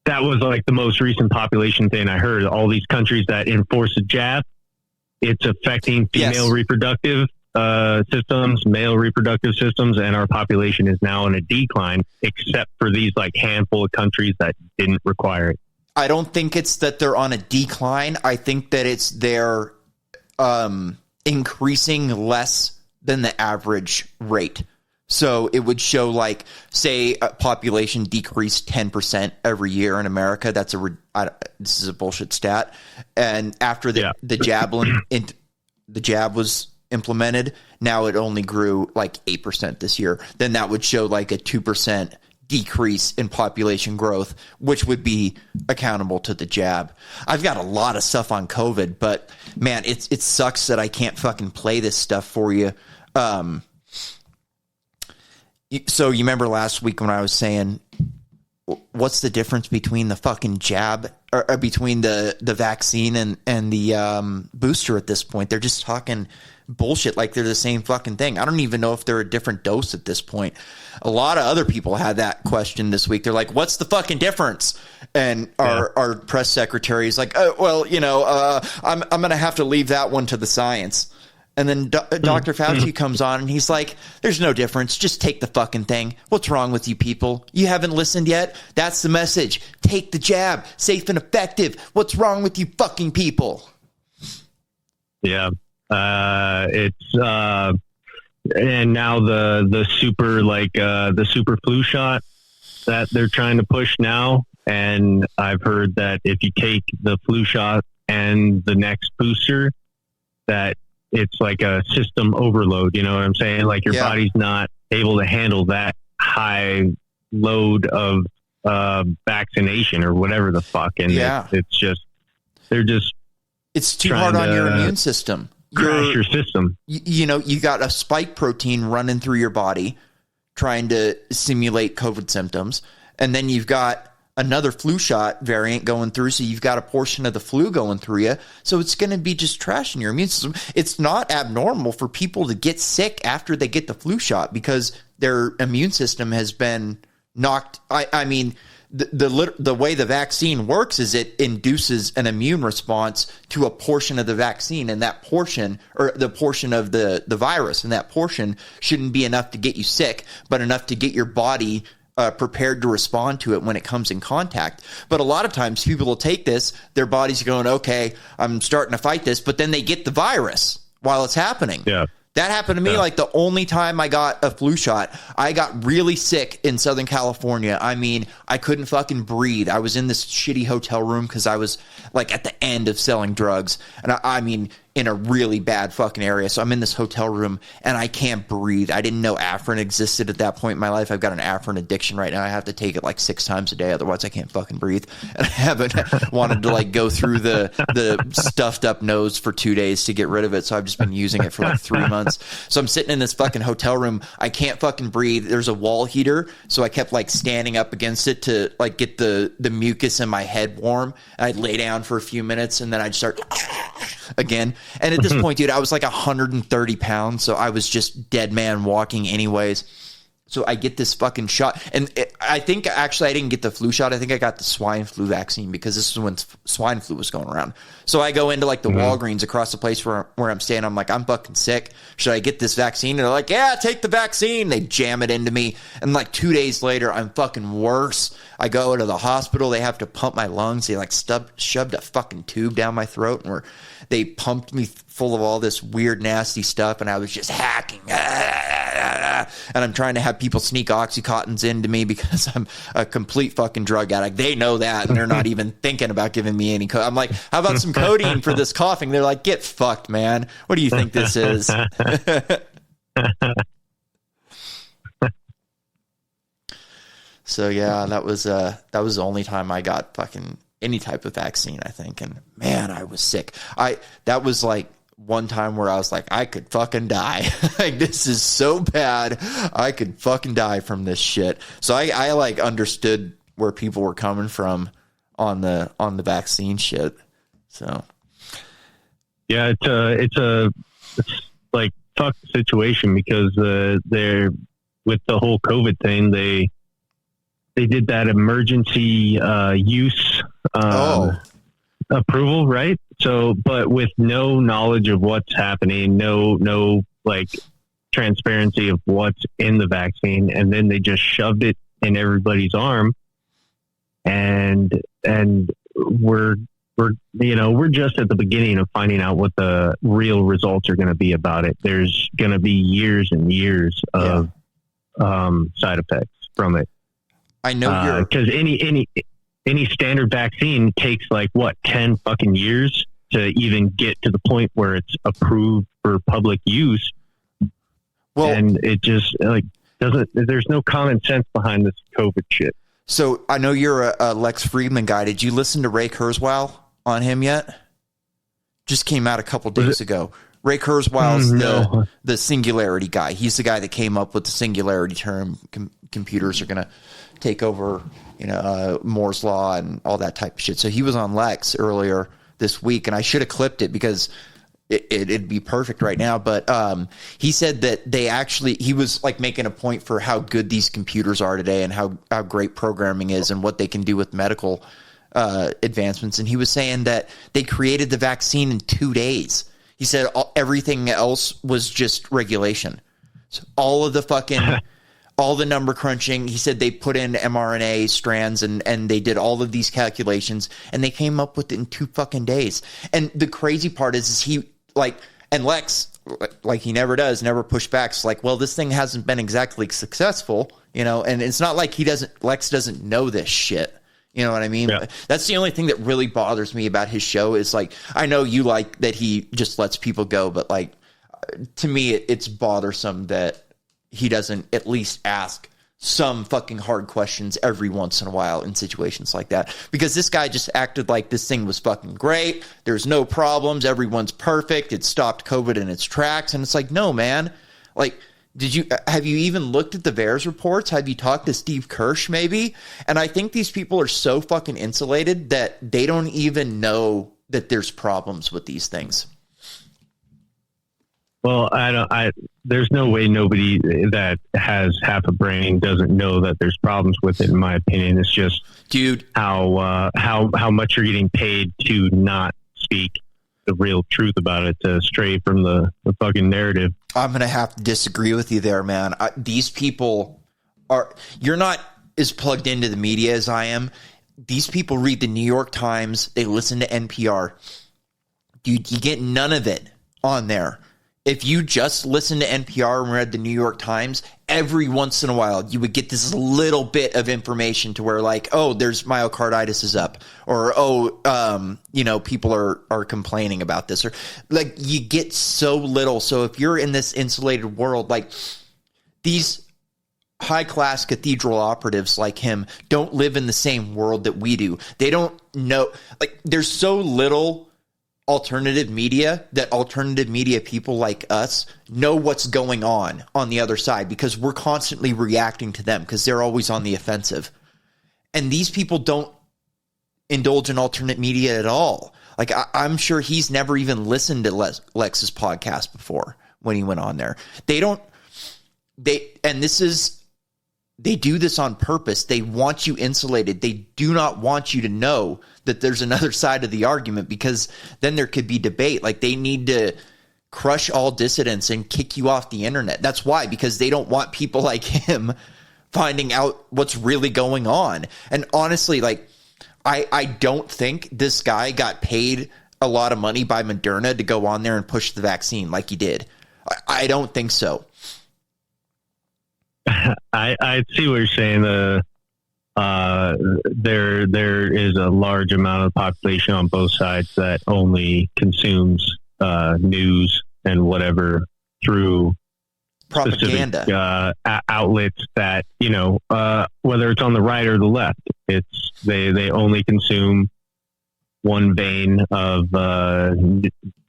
S2: that was like the most recent population thing I heard. All these countries that enforce a jab, it's affecting female reproductive systems, male reproductive systems, and our population is now in a decline, except for these like handful of countries that didn't require it.
S1: I don't think it's that they're on a decline. I think that it's they're increasing less than the average rate. So it would show like, say, a population decreased 10% every year in America. This is a bullshit stat. And after the jab was implemented, now it only grew like 8% this year. Then that would show like a 2% decrease in population growth, which would be accountable to the jab. I've got a lot of stuff on COVID, but man, it sucks that I can't fucking play this stuff for you. So you remember last week when I was saying, what's the difference between the fucking jab or between the vaccine and the booster at this point? They're just talking bullshit like they're the same fucking thing. I don't even know if they're a different dose at this point. A lot of other people had that question this week. They're like, what's the fucking difference? And our press secretary is like, I'm going to have to leave that one to the science. And then Dr. Fauci comes on and he's like, there's no difference. Just take the fucking thing. What's wrong with you people? You haven't listened yet? That's the message. Take the jab. Safe and effective. What's wrong with you fucking people?
S2: Yeah. And now the super flu shot that they're trying to push now. And I've heard that if you take the flu shot and the next booster, that it's like a system overload. You know what I'm saying? Like your body's not able to handle that high load of vaccination or whatever the fuck. And
S1: it's too hard on your immune system.
S2: Crash your system.
S1: You got a spike protein running through your body trying to simulate COVID symptoms. And then you've got another flu shot variant going through. So you've got a portion of the flu going through you. So it's going to be just trashing your immune system. It's not abnormal for people to get sick after they get the flu shot because their immune system has been knocked. I mean, the way the vaccine works is it induces an immune response to a portion of the vaccine, and that portion, or the portion of the virus, and that portion shouldn't be enough to get you sick, but enough to get your body prepared to respond to it when it comes in contact. But a lot of times people will take this, their body's going, okay, I'm starting to fight this, but then they get the virus while it's happening.
S2: Yeah.
S1: That happened to me like the only time I got a flu shot. I got really sick in Southern California. I mean, I couldn't fucking breathe. I was in this shitty hotel room because I was like at the end of selling drugs. And I mean, in a really bad fucking area. So I'm in this hotel room and I can't breathe. I didn't know Afrin existed at that point in my life. I've got an Afrin addiction right now. I have to take it like 6 times a day. Otherwise I can't fucking breathe. And I haven't wanted to like go through the stuffed up nose for 2 days to get rid of it. So I've just been using it for like 3 months. So I'm sitting in this fucking hotel room. I can't fucking breathe. There's a wall heater. So I kept like standing up against it to like get the mucus in my head warm. And I'd lay down for a few minutes and then I'd start again. And at this point, dude, I was like 130 pounds. So I was just dead man walking anyways. So I get this fucking shot. And I think actually I didn't get the flu shot. I think I got the swine flu vaccine because this is when swine flu was going around. So I go into like the Walgreens across the place where I'm staying. I'm like, I'm fucking sick. Should I get this vaccine? And they're like, yeah, take the vaccine. They jam it into me. And like 2 days later, I'm fucking worse. I go to the hospital. They have to pump my lungs. They like shoved a fucking tube down my throat and they pumped me full of all this weird, nasty stuff. And I was just hacking. And I'm trying to have people sneak Oxycontins into me because I'm a complete fucking drug addict. They know that, and they're not even thinking about giving me any I'm like, how about some codeine for this coughing? They're like, get fucked, man. What do you think this is? So yeah, that was the only time I got fucking any type of vaccine, I think. And man, I was sick. That was like one time where I was like, I could fucking die. Like, this is so bad. I could fucking die from this shit. So I like understood where people were coming from on the vaccine shit. So
S2: yeah, it's like tough situation because they're with the whole COVID thing. They did that emergency use approval, right? So, but with no knowledge of what's happening, no like transparency of what's in the vaccine, and then they just shoved it in everybody's arm, and we're just at the beginning of finding out what the real results are going to be about it. There's going to be years and years of side effects from it.
S1: I know
S2: because any standard vaccine takes like 10 fucking years to even get to the point where it's approved for public use. Well, and it just like there's no common sense behind this COVID shit.
S1: So I know you're a Lex Friedman guy. Did you listen to Ray Kurzweil on him yet? Just came out a couple days ago. Ray Kurzweil's the singularity guy. He's the guy that came up with the singularity term. Computers are going to take over, Moore's law and all that type of shit. So he was on Lex earlier this week, and I should have clipped it because it'd be perfect right now. But he said that he was like making a point for how good these computers are today and how great programming is and what they can do with medical advancements. And he was saying that they created the vaccine in 2 days. He said everything else was just regulation. So all of the fucking... all the number crunching. He said they put in mRNA strands and they did all of these calculations and they came up with it in 2 fucking days. And the crazy part is he like, and Lex, like he never never push back. It's like, well, this thing hasn't been exactly successful, and it's not like Lex doesn't know this shit. You know what I mean? Yeah. That's the only thing that really bothers me about his show is like, I know you like that he just lets people go, but like, to me, it's bothersome that he doesn't at least ask some fucking hard questions every once in a while in situations like that. Because this guy just acted like this thing was fucking great. There's no problems. Everyone's perfect. It stopped COVID in its tracks. And it's like, no, man. Like, Have you even looked at the VAERS reports? Have you talked to Steve Kirsch maybe? And I think these people are so fucking insulated that they don't even know that there's problems with these things.
S2: Well, there's no way nobody that has half a brain doesn't know that there's problems with it. In my opinion, it's just,
S1: dude,
S2: how much you're getting paid to not speak the real truth about it, to stray from the fucking narrative.
S1: I'm gonna have to disagree with you there, man. These people you're not as plugged into the media as I am. These people read the New York Times. They listen to NPR. Dude, you get none of it on there. If you just listened to NPR and read the New York Times, every once in a while you would get this little bit of information to where like, oh, there's myocarditis is up, or people are complaining about this, or like you get so little. So if you're in this insulated world, like these high class cathedral operatives like him don't live in the same world that we do. They don't know, like there's so little alternative media that alternative media people like us know what's going on the other side, because we're constantly reacting to them because they're always on the offensive. And these people don't indulge in alternate media at all. Like I'm sure he's never even listened to Lex's podcast before when he went on there. They do this on purpose. They want you insulated. They do not want you to know that there's another side of the argument, because then there could be debate. Like they need to crush all dissidents and kick you off the internet. That's why, because they don't want people like him finding out what's really going on. And honestly, like I don't think this guy got paid a lot of money by Moderna to go on there and push the vaccine like he did. I don't think so.
S2: I see what you're saying. There is a large amount of the population on both sides that only consumes news and whatever through
S1: propaganda
S2: outlets that, whether it's on the right or the left, they only consume one vein of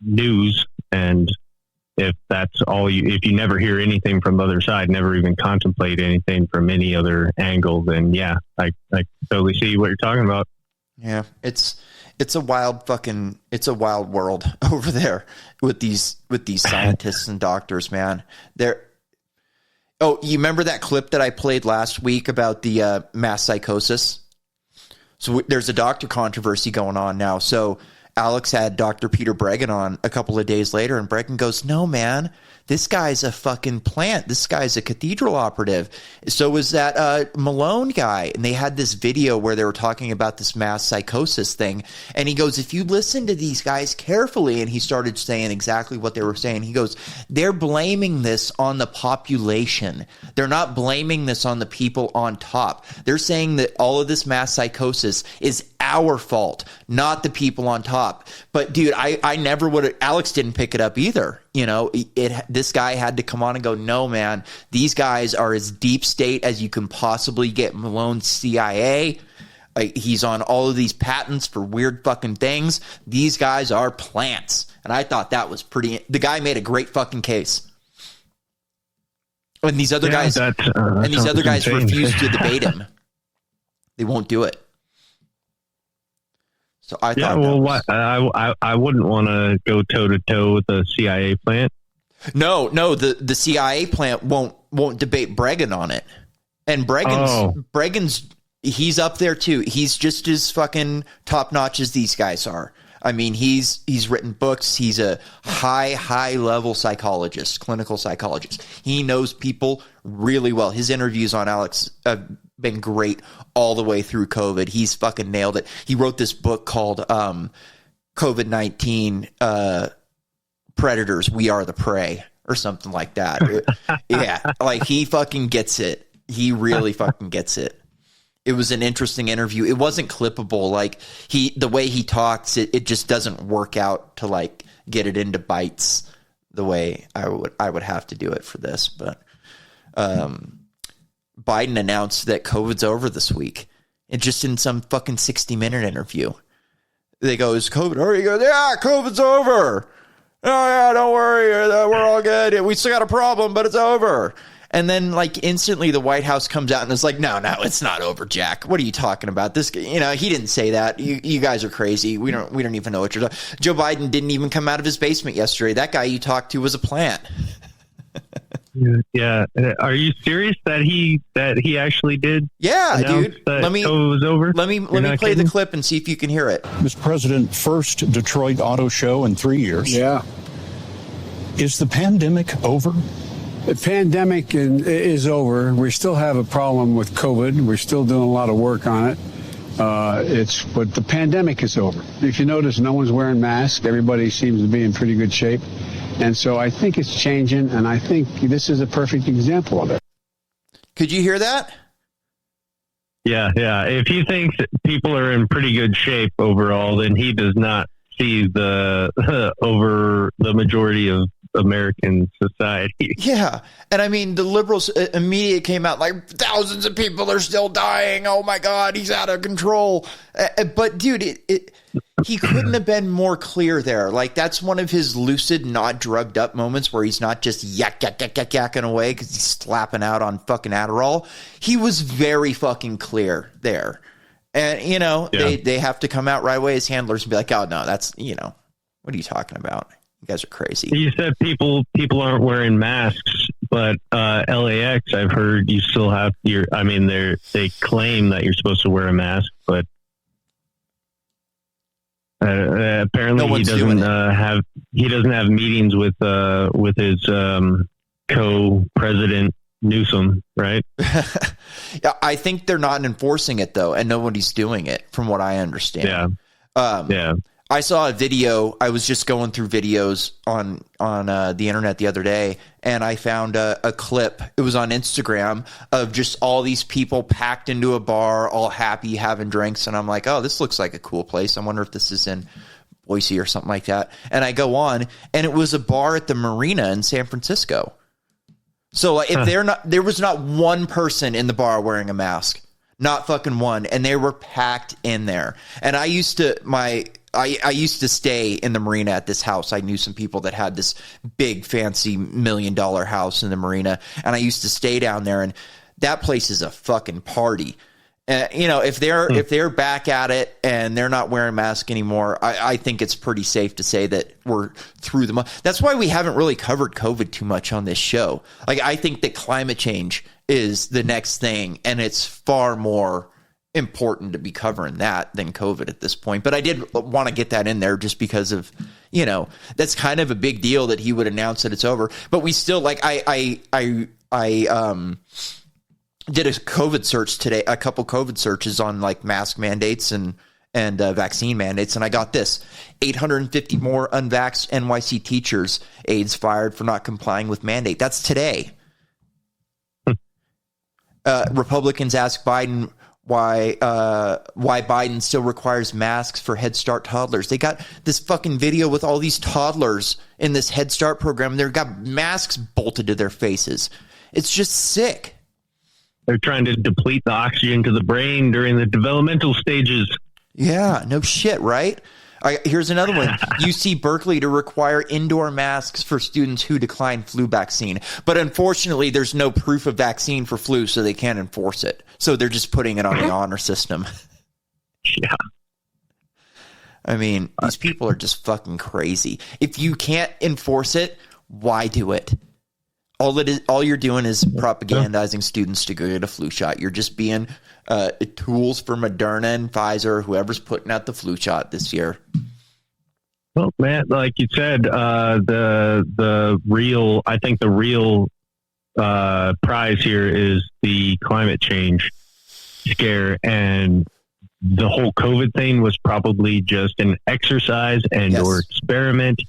S2: news. And if that's all if you never hear anything from the other side, never even contemplate anything from any other angle, then yeah, I totally see what you're talking about.
S1: Yeah, it's a wild world over there with these scientists and doctors, man. You remember that clip that I played last week about the mass psychosis? So there's a doctor controversy going on now. So Alex had Dr. Peter Breggin on a couple of days later, and Breggin goes, no, man, this guy's a fucking plant. This guy's a cathedral operative. So was that Malone guy. And they had this video where they were talking about this mass psychosis thing. And he goes, if you listen to these guys carefully, and he started saying exactly what they were saying. He goes, they're blaming this on the population. They're not blaming this on the people on top. They're saying that all of this mass psychosis is our fault, not the people on top. But dude, I never would have, Alex didn't pick it up either. This guy had to come on and go, no, man, these guys are as deep state as you can possibly get. Malone's CIA. He's on all of these patents for weird fucking things. These guys are plants. And I thought that was the guy made a great fucking case. And these other guys, refuse to debate him. They won't do it. So I thought,
S2: I wouldn't want to go toe to toe with the CIA plant.
S1: No, the CIA plant won't debate Breggin on it, and Breggin's he's up there too. He's just as fucking top notch as these guys are. I mean, he's written books. He's a high level psychologist, clinical psychologist. He knows people really well. His interviews on Alex have been great all the way through COVID. He's fucking nailed it. He wrote this book called COVID-19 Predators, We Are the Prey, or something like that. Yeah, like he fucking gets it. He really fucking gets it. It was an interesting interview. It wasn't clippable. Like the way he talks, it just doesn't work out to like get it into bites the way I would have to do it for this. But Biden announced that COVID's over this week, and just in some fucking 60-minute interview, they go, "Is COVID?" Or he goes, "Yeah, COVID's over." oh yeah, don't worry, we're all good. We still got a problem, but it's over. And then, like, instantly the White House comes out and is like, no, it's not over, Jack. What are you talking about? This, he didn't say that. You guys are crazy. We don't even know what you're talking. Joe Biden didn't even come out of his basement yesterday. That guy you talked to was a plant.
S2: Yeah. Are you serious that he actually did?
S1: Yeah, dude.
S2: Let me, it was over?
S1: Let me play the clip and see if you can hear it.
S11: Mr. President, first Detroit Auto Show in 3 years.
S12: Yeah.
S11: Is the pandemic over?
S12: The pandemic is over. We still have a problem with COVID. We're still doing a lot of work on it. But the pandemic is over. If you notice, no one's wearing masks. Everybody seems to be in pretty good shape. And so I think it's changing, and I think this is a perfect example of it.
S1: Could you hear that?
S2: Yeah. If he thinks people are in pretty good shape overall, then he does not see over the majority of American society.
S1: Yeah. And I mean, the liberals immediately came out like, thousands of people are still dying. Oh my God, he's out of control. But dude, he couldn't have been more clear there. Like, that's one of his lucid, not drugged up moments where he's not just yakking away because he's slapping out on fucking Adderall. He was very fucking clear there. And, they have to come out right away as handlers and be like, oh no, that's, what are you talking about? You guys are crazy.
S2: You said people aren't wearing masks, but LAX, I've heard you still have they claim that you're supposed to wear a mask, but apparently he doesn't have meetings with his co-president Newsom, right?
S1: Yeah, I think they're not enforcing it though, and nobody's doing it, from what I understand.
S2: Yeah.
S1: I saw a video. I was just going through videos on the internet the other day, and I found a clip. It was on Instagram of just all these people packed into a bar, all happy, having drinks. And I'm like, oh, this looks like a cool place. I wonder if this is in Boise or something like that. And I go on, and it was a bar at the Marina in San Francisco. So if there was not one person in the bar wearing a mask, not fucking one, and they were packed in there. And I used to stay in the Marina at this house. I knew some people that had this big, fancy $1 million house in the Marina, and I used to stay down there. And that place is a fucking party. If they're back at it and they're not wearing masks anymore, I think it's pretty safe to say that we're through the. That's why we haven't really covered COVID too much on this show. Like, I think that climate change is the next thing, and it's far more important to be covering that than COVID at this point. But I did want to get that in there just because of, that's kind of a big deal that he would announce that it's over. But we still, like, I did a COVID search today, a couple COVID searches on like mask mandates and vaccine mandates. And I got this: 850 more unvaxxed NYC teachers, aides fired for not complying with mandate. That's today. Republicans ask Biden why Biden still requires masks for Head Start toddlers. They got this fucking video with all these toddlers in this Head Start program. They've got masks bolted to their faces. It's just sick.
S2: They're trying to deplete the oxygen to the brain during the developmental stages.
S1: Yeah, no shit, right? Here's another one. UC Berkeley to require indoor masks for students who decline flu vaccine. But unfortunately, there's no proof of vaccine for flu, so they can't enforce it. So they're just putting it on the honor system.
S2: Yeah.
S1: I mean, these people are just fucking crazy. If you can't enforce it, why do it? All you're doing is propagandizing students to go get a flu shot. You're just being tools for Moderna and Pfizer, whoever's putting out the flu shot this year.
S2: Well, Matt, like you said, the real prize here is the climate change scare, and the whole COVID thing was probably just an exercise or experiment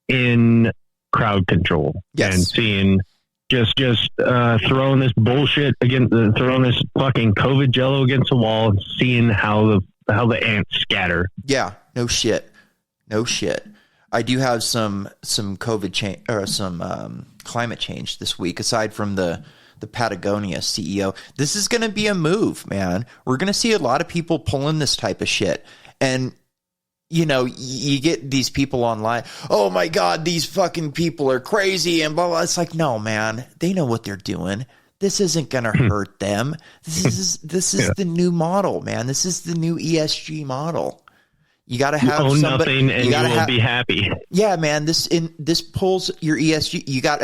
S2: in crowd control.
S1: Yes.
S2: And seeing just throwing this bullshit throwing this fucking COVID jello against the wall and seeing how the ants scatter.
S1: Yeah, no shit. I do have some COVID change or some climate change this week. Aside from the Patagonia CEO, this is going to be a move, man. We're going to see a lot of people pulling this type of shit, and you know, you get these people online. Oh my God, these fucking people are crazy and blah, blah. It's like, no, man, they know what they're doing. This isn't going to hurt them. This is the new model, man. This is the new ESG model. You got to have
S2: own
S1: somebody,
S2: nothing and you will be happy.
S1: Yeah, man. This pulls your ESG. You got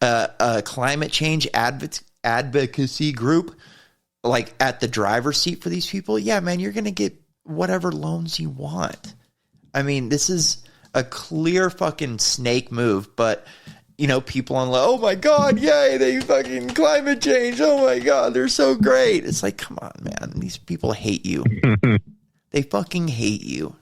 S1: a climate change advocacy group like at the driver's seat for these people. Yeah, man, you're going to get whatever loans you want. I mean, this is a clear fucking snake move, but you know, people on oh my God, yay, they fucking climate change. Oh my God, they're so great. It's like, come on, man. These people hate you. They fucking hate you.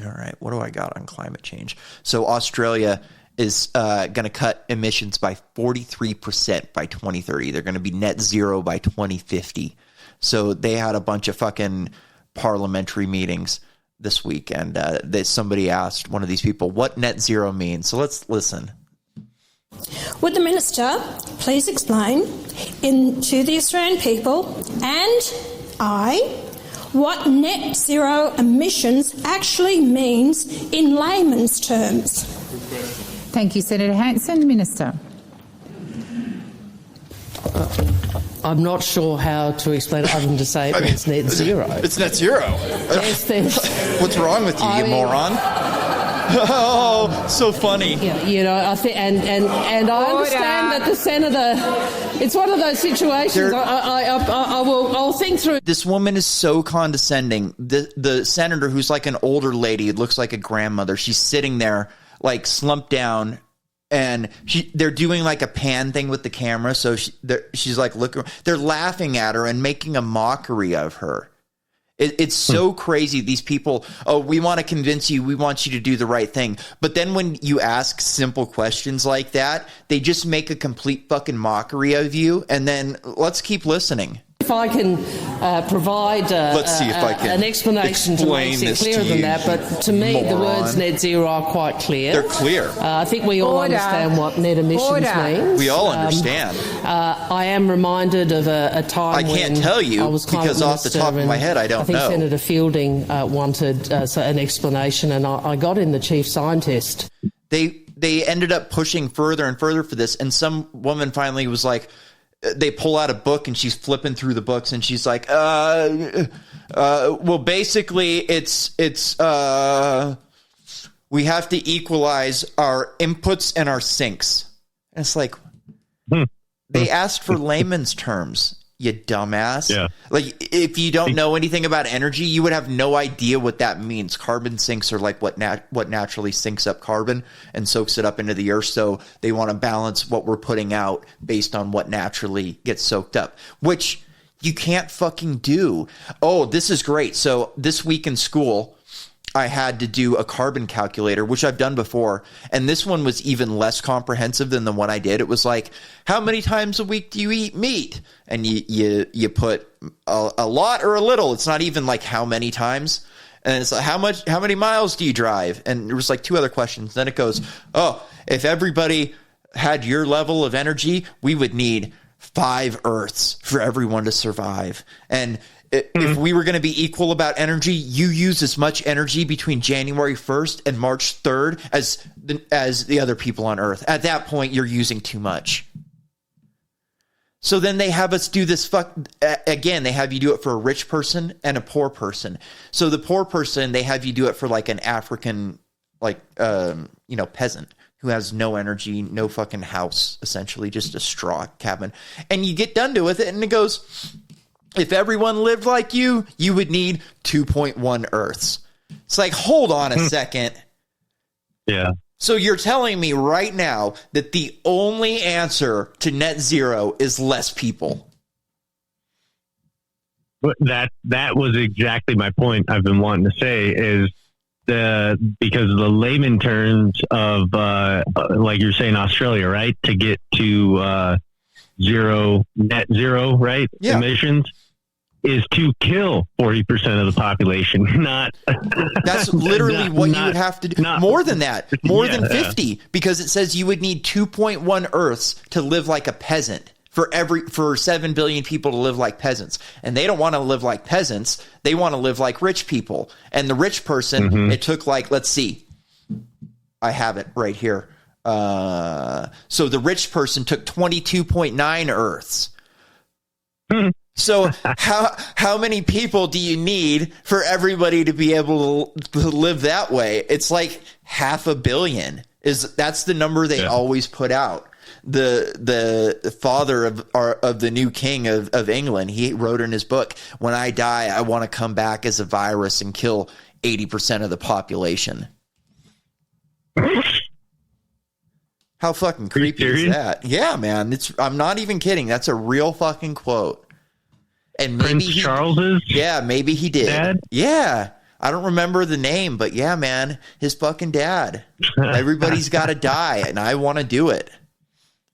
S1: All right, what do I got on climate change? So Australia is going to cut emissions by 43% by 2030. They're going to be net zero by 2050. So they had a bunch of fucking parliamentary meetings this week, and somebody asked one of these people what net zero means. So let's listen.
S13: Would the minister please explain to the Australian people and what net zero emissions actually means in layman's terms?
S14: Thank you, Senator Hanson. Minister.
S15: I'm not sure how to explain it other than to say it's net zero.
S1: It's net zero.
S15: Yes,
S1: what's wrong with you, moron? Oh, so funny.
S15: Yeah, you know, I think, and I understand that the senator. It's one of those situations. I'll think through.
S1: This woman is so condescending. The senator, who's like an older lady, looks like a grandmother. She's sitting there like slumped down. And they're doing like a pan thing with the camera. So she's like, look, they're laughing at her and making a mockery of her. It's so crazy. These people, we want to convince you. We want you to do the right thing. But then when you ask simple questions like that, they just make a complete fucking mockery of you. And then let's keep listening.
S15: If I can provide an explanation to make it clearer than that, but to me the words net zero are quite clear.
S1: They're clear.
S15: I think we all understand what net emissions means.
S1: We all understand.
S15: I am reminded of a time
S1: I can't tell you because off the top of my head I don't know.
S15: I think Senator Fielding wanted an explanation, and I got in the chief scientist.
S1: They ended up pushing further and further for this, and some woman finally was like, they pull out a book and she's flipping through the books and she's like, well, basically it's we have to equalize our inputs and our sinks. And it's like, they asked for layman's terms, you dumbass. Yeah. Like, if you don't know anything about energy, you would have no idea what that means. Carbon sinks are like what naturally sinks up carbon and soaks it up into the earth. So they want to balance what we're putting out based on what naturally gets soaked up, which you can't fucking do. Oh, this is great. So this week in school, I had to do a carbon calculator, which I've done before. And this one was even less comprehensive than the one I did. It was like, how many times a week do you eat meat? And you put a lot or a little. It's not even like how many times. And it's like, how many miles do you drive? And there was like two other questions. Then it goes, oh, if everybody had your level of energy, we would need 5 Earths for everyone to survive. And if we were going to be equal about energy, you use as much energy between January 1st and March 3rd as the other people on Earth. At that point, you're using too much. So then they have us do this again, they have you do it for a rich person and a poor person. So the poor person, they have you do it for like an African, peasant who has no energy, no fucking house, essentially just a straw cabin. And you get done with it and it goes, if everyone lived like you, you would need 2.1 Earths. It's like, hold on a second.
S2: Yeah.
S1: So you're telling me right now that the only answer to net zero is less people.
S2: But that was exactly my point I've been wanting to say is because of the layman terms of, like you're saying, Australia, right? To get to net zero, right? Yeah. Emissions is to kill 40% of the population.
S1: That's literally what you would have to do. More than that, more than 50, because it says you would need 2.1 Earths to live like a peasant. for 7 billion people to live like peasants. And they don't want to live like peasants. They want to live like rich people. And the rich person, it took like, let's see, I have it right here. So the rich person took 22.9 Earths. So how many people do you need for everybody to be able to live that way? It's like 500 million. That's the number they always put out. The father of the new king of England, he wrote in his book, when I die, I want to come back as a virus and kill 80% of the population. How fucking creepy is that? Yeah, man. I'm not even kidding. That's a real fucking quote. And maybe
S2: Prince Charles's?
S1: Yeah, maybe he did.
S2: Dad?
S1: Yeah. I don't remember the name, but yeah, man, his fucking dad. Everybody's got to die, and I want to do it.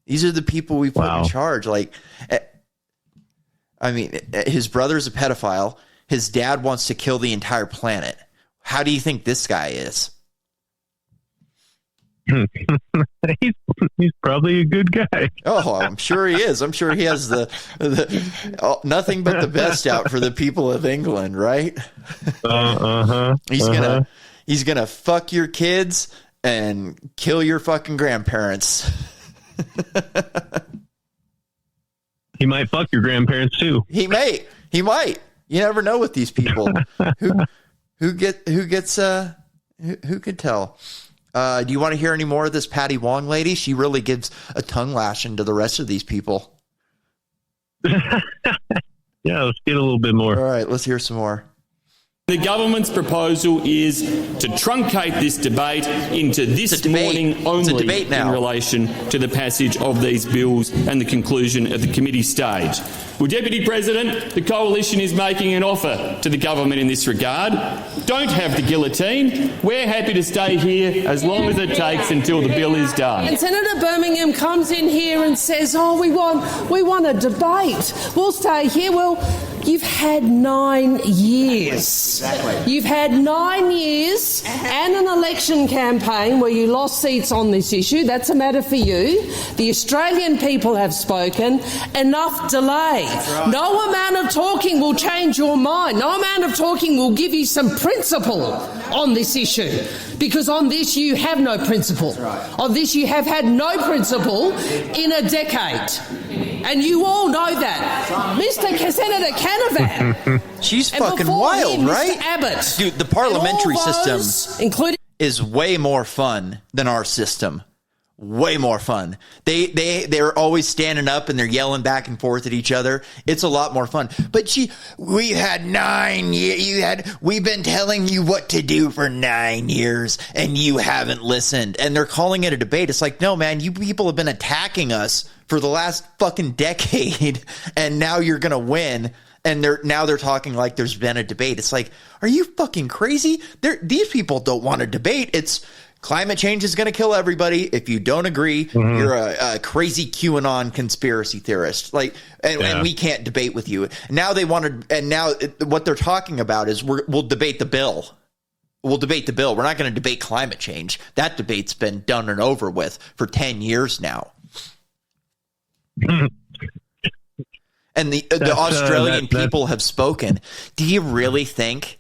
S1: These are the people we put in charge. Like, I mean, his brother's a pedophile. His dad wants to kill the entire planet. How do you think this guy is?
S2: He's probably a good guy.
S1: Oh, I'm sure he is. I'm sure he has the nothing but the best out for the people of England, right? He's gonna fuck your kids and kill your fucking grandparents.
S2: He might fuck your grandparents too.
S1: He might. You never know with these people. Who could tell? Do you want to hear any more of this Patty Wong lady? She really gives a tongue lashing to the rest of these people.
S2: Yeah, let's get a little bit more.
S1: All right, let's hear some more.
S16: The government's proposal is to truncate this debate into this morning only in relation to the passage of these bills and the conclusion at the committee stage. Well, Deputy President, the Coalition is making an offer to the government in this regard. Don't have the guillotine. We're happy to stay here as long as it takes until the bill is done.
S15: And Senator Birmingham comes in here and says, we want a debate. We'll stay here. Well, you've had 9 years. Exactly. You've had 9 years and an election campaign where you lost seats on this issue. That's a matter for you. The Australian people have spoken. Enough delay. Right. No amount of talking will change your mind. No amount of talking will give you some principle on this issue. Because on this you have no principle. Right. On this you have had no principle in a decade. And you all know that. Mr. Senator Canavan.
S1: She's fucking wild,
S15: him,
S1: right?
S15: Mr. Abbott.
S1: Dude, the parliamentary system is way more fun than our system. Way more fun. They're always standing up and they're yelling back and forth at each other. It's a lot more fun. But we had 9 years. We've been telling you what to do for 9 years and you haven't listened. And they're calling it a debate. It's like, no, man, you people have been attacking us for the last fucking decade and now you're going to win. And they're talking like there's been a debate. It's like, are you fucking crazy? These people don't want to debate. It's climate change is going to kill everybody. If you don't agree, you're a crazy QAnon conspiracy theorist. Like, and we can't debate with you. Now what they're talking about is we'll debate the bill. We'll debate the bill. We're not going to debate climate change. That debate's been done and over with for 10 years now. And the Australian people have spoken. Do you really think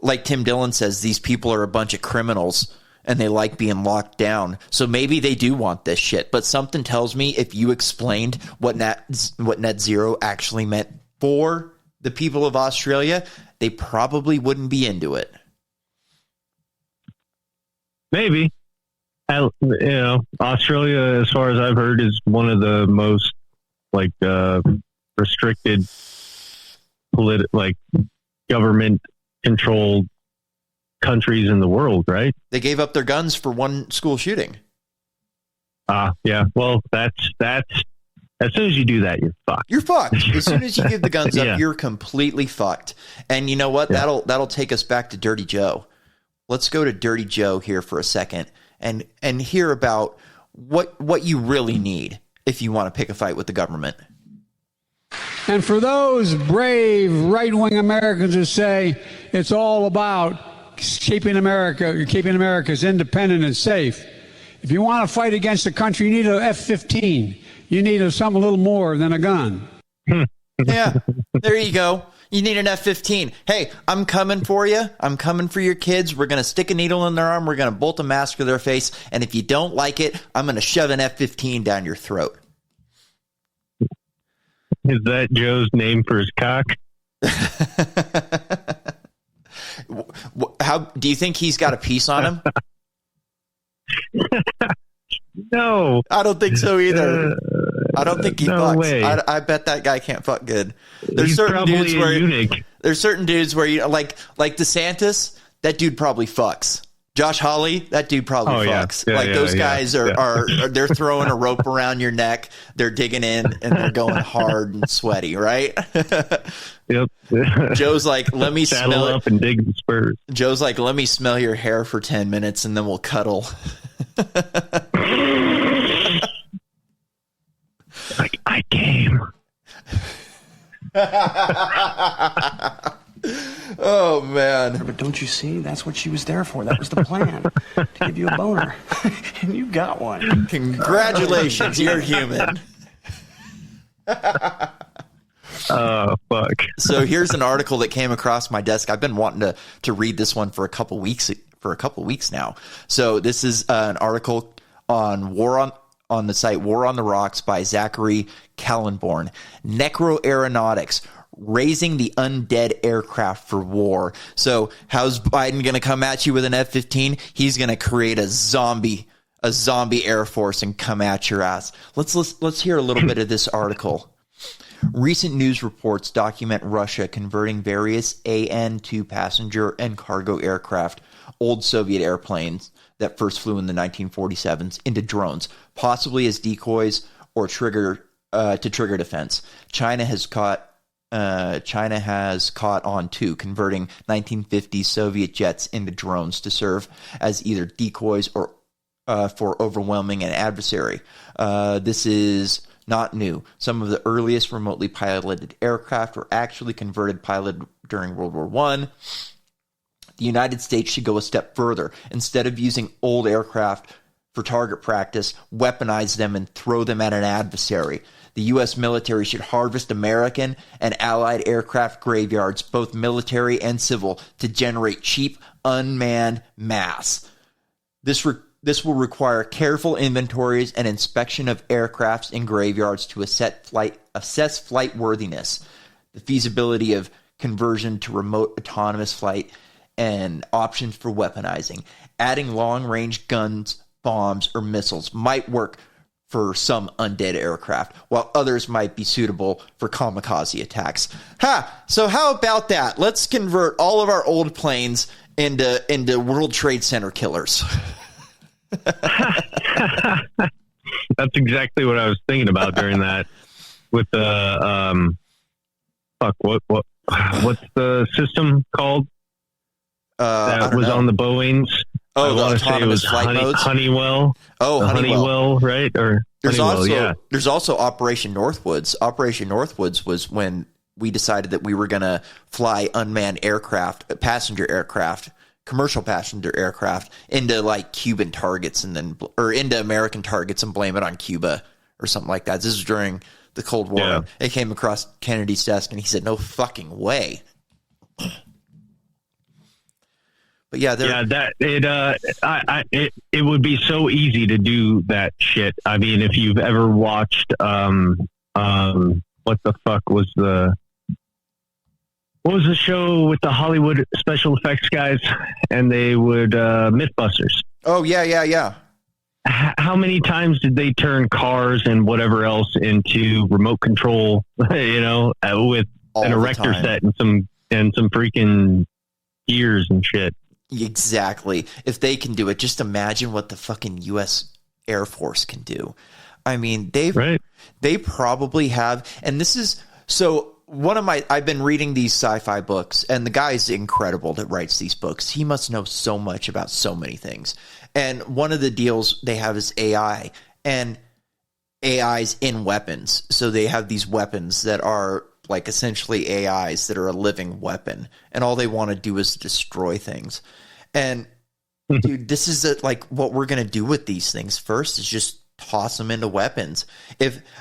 S1: like Tim Dillon says, these people are a bunch of criminals and they like being locked down. So maybe they do want this shit. But something tells me if you explained what net zero actually meant for the people of Australia, they probably wouldn't be into it.
S2: Maybe. Australia, as far as I've heard, is one of the most restricted government controlled countries in the world, right?
S1: They gave up their guns for one school shooting.
S2: Yeah. Well, that's as soon as you do that, you're fucked.
S1: You're fucked. As soon as you give the guns up, you're completely fucked. And you know what? Yeah. That'll take us back to Dirty Joe. Let's go to Dirty Joe here for a second and hear about what you really need if you want to pick a fight with the government.
S12: And for those brave right-wing Americans who say it's all about keeping America's independent and safe, if you want to fight against the country, you need an F-15. You need something a little more than a gun.
S1: Yeah, there you go. You need an F-15. Hey, I'm coming for you. I'm coming for your kids. We're going to stick a needle in their arm. We're going to bolt a mask to their face. And if you don't like it, I'm going to shove an F-15 down your throat.
S2: Is that Joe's name for his cock?
S1: How do you think he's got a piece on him?
S2: No.
S1: I don't think so either. I don't think he fucks.
S2: Way.
S1: I bet that guy can't fuck good. There's certain dudes where you like DeSantis, that dude probably fucks. Josh Hawley, that dude probably fucks. Those guys are they're throwing a rope around your neck, they're digging in and they're going hard and sweaty, right?
S2: Yep.
S1: Joe's like, let me smell
S2: up and dig the spurs.
S1: Joe's like, let me smell your hair for 10 minutes and then we'll cuddle.
S2: I came.
S1: Oh man.
S17: But don't you see? That's what she was there for. That was the plan. To give you a boner. And you got one.
S1: Congratulations, you're human.
S2: Oh, fuck.
S1: So here's an article that came across my desk. I've been wanting to read this one for a couple weeks now. So this is an article on the site War on the Rocks by Zachary Kallenborn. Necroaeronautics, raising the undead aircraft for war. So how's Biden going to come at you with an F-15? He's going to create a zombie air force and come at your ass. Let's hear a little bit of this article. Recent news reports document Russia converting various AN-2 passenger and cargo aircraft, old Soviet airplanes that first flew in the 1947s, into drones, possibly as decoys or trigger defense. China has caught on too, converting 1950s Soviet jets into drones to serve as either decoys or for overwhelming an adversary. This is not new. Some of the earliest remotely piloted aircraft were actually piloted during World War I. The United States should go a step further. Instead of using old aircraft for target practice, weaponize them and throw them at an adversary. The U.S. military should harvest American and Allied aircraft graveyards, both military and civil, to generate cheap, unmanned mass. This will require careful inventories and inspection of aircrafts in graveyards to assess flight worthiness, the feasibility of conversion to remote autonomous flight, and options for weaponizing. Adding long-range guns, bombs, or missiles might work for some undead aircraft, while others might be suitable for kamikaze attacks. So how about that? Let's convert all of our old planes into World Trade Center killers.
S2: That's exactly what I was thinking about during that. With the what's the system called that was on the Boeings?
S1: Oh, the autonomous flight modes?
S2: Honeywell.
S1: Oh,
S2: Honeywell, right? Or
S1: there's also Operation Northwoods. Operation Northwoods was when we decided that we were going to fly unmanned aircraft, commercial passenger aircraft into like Cuban targets or into American targets and blame it on Cuba or something like that. This is during the Cold War. Yeah. It came across Kennedy's desk and he said, "No fucking way." But yeah, it would be so easy to do that shit. I mean, if you've ever watched, what the fuck was the show with the Hollywood special effects guys, and they would Mythbusters. Oh yeah.
S2: How many times did they turn cars and whatever else into remote control? With all an erector set and some freaking gears and shit.
S1: Exactly. If they can do it, just imagine what the fucking U.S. Air Force can do. I mean, they probably have, and this is so. I've been reading these sci-fi books, and the guy's incredible that writes these books. He must know so much about so many things. And one of the deals they have is AI, and AI's in weapons. So they have these weapons that are like essentially AIs that are a living weapon, and all they want to do is destroy things. And dude, this is like what we're going to do with these things. First is just toss them into weapons.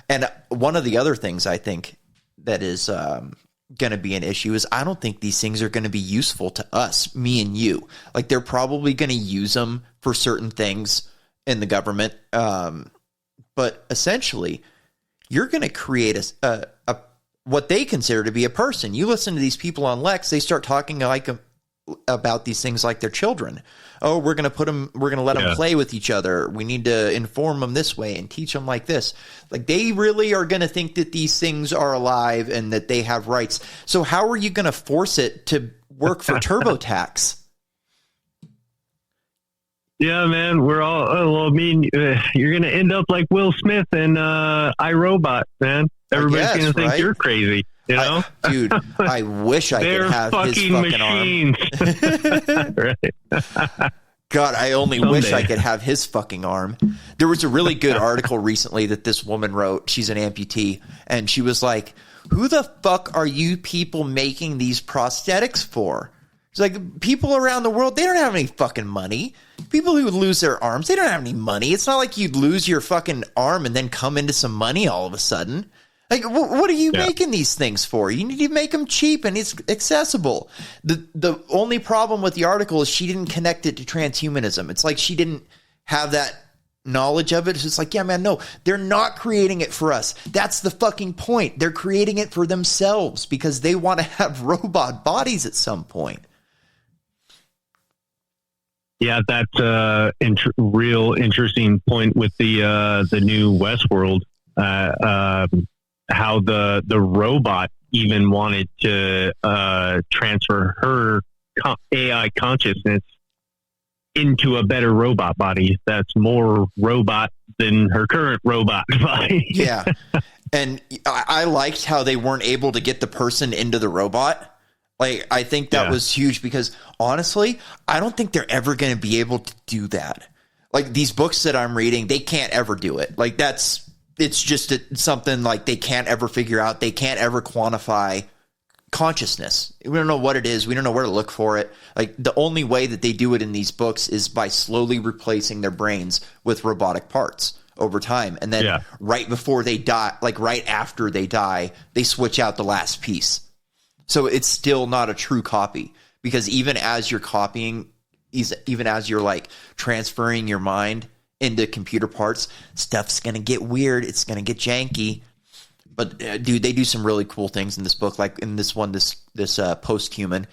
S1: And one of the other things I think that is going to be an issue is I don't think these things are going to be useful to us, me and you. Like, they're probably going to use them for certain things in the government. But essentially, you're going to create a what they consider to be a person. You listen to these people on Lex, they start talking about these things like they're children. Oh, we're going to let them play with each other. We need to inform them this way and teach them like this. Like, they really are going to think that these things are alive and that they have rights. So how are you going to force it to work for TurboTax?
S2: Yeah, man, we're all, you're going to end up like Will Smith and iRobot, man. Everybody's going to think you're crazy. You know?
S1: Dude, I wish I could have his fucking
S2: machines.
S1: Arm. Right. God, I only wish I could have his fucking arm. There was a really good article recently that this woman wrote. She's an amputee. And she was like, who the fuck are you people making these prosthetics for? It's like, people around the world, they don't have any fucking money. People who lose their arms, they don't have any money. It's not like you'd lose your fucking arm and then come into some money all of a sudden. Like, what are you making these things for? You need to make them cheap and it's accessible. The only problem with the article is she didn't connect it to transhumanism. It's like she didn't have that knowledge of it. It's just like, yeah, man, no, they're not creating it for us. That's the fucking point. They're creating it for themselves because they want to have robot bodies at some point.
S2: Yeah, that's a real interesting point with the new Westworld. How the robot even wanted to transfer her AI consciousness into a better robot body that's more robot than her current robot body.
S1: Yeah. And I liked how they weren't able to get the person into the robot. Like, I think that was huge because, honestly, I don't think they're ever going to be able to do that. Like, these books that I'm reading, they can't ever do it. Like, it's just something like they can't ever figure out. They can't ever quantify consciousness. We don't know what it is. We don't know where to look for it. Like, the only way that they do it in these books is by slowly replacing their brains with robotic parts over time. And then right before they die, like right after they die, they switch out the last piece. So it's still not a true copy because even as you're copying, even as you're like transferring your mind into computer parts, stuff's going to get weird. It's going to get janky. But dude, they do some really cool things in this book. Like in this one, this post-human,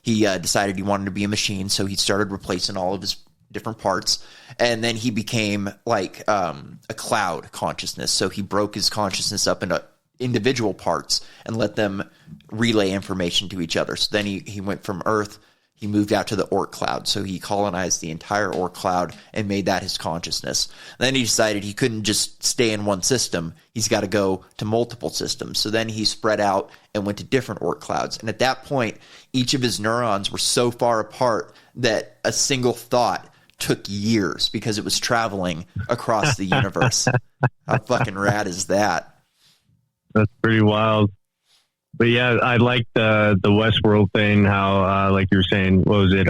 S1: he decided he wanted to be a machine. So he started replacing all of his different parts. And then he became like a cloud consciousness. So he broke his consciousness up into individual parts and let them relay information to each other. So then he went from Earth, he moved out to the Oort cloud. So he colonized the entire Oort cloud and made that his consciousness. Then he decided he couldn't just stay in one system. He's got to go to multiple systems. So then he spread out and went to different Oort clouds. And at that point, each of his neurons were so far apart that a single thought took years because it was traveling across the universe. How fucking rad is that?
S2: That's pretty wild. But yeah, I like the Westworld thing, how, like you were saying, what was it?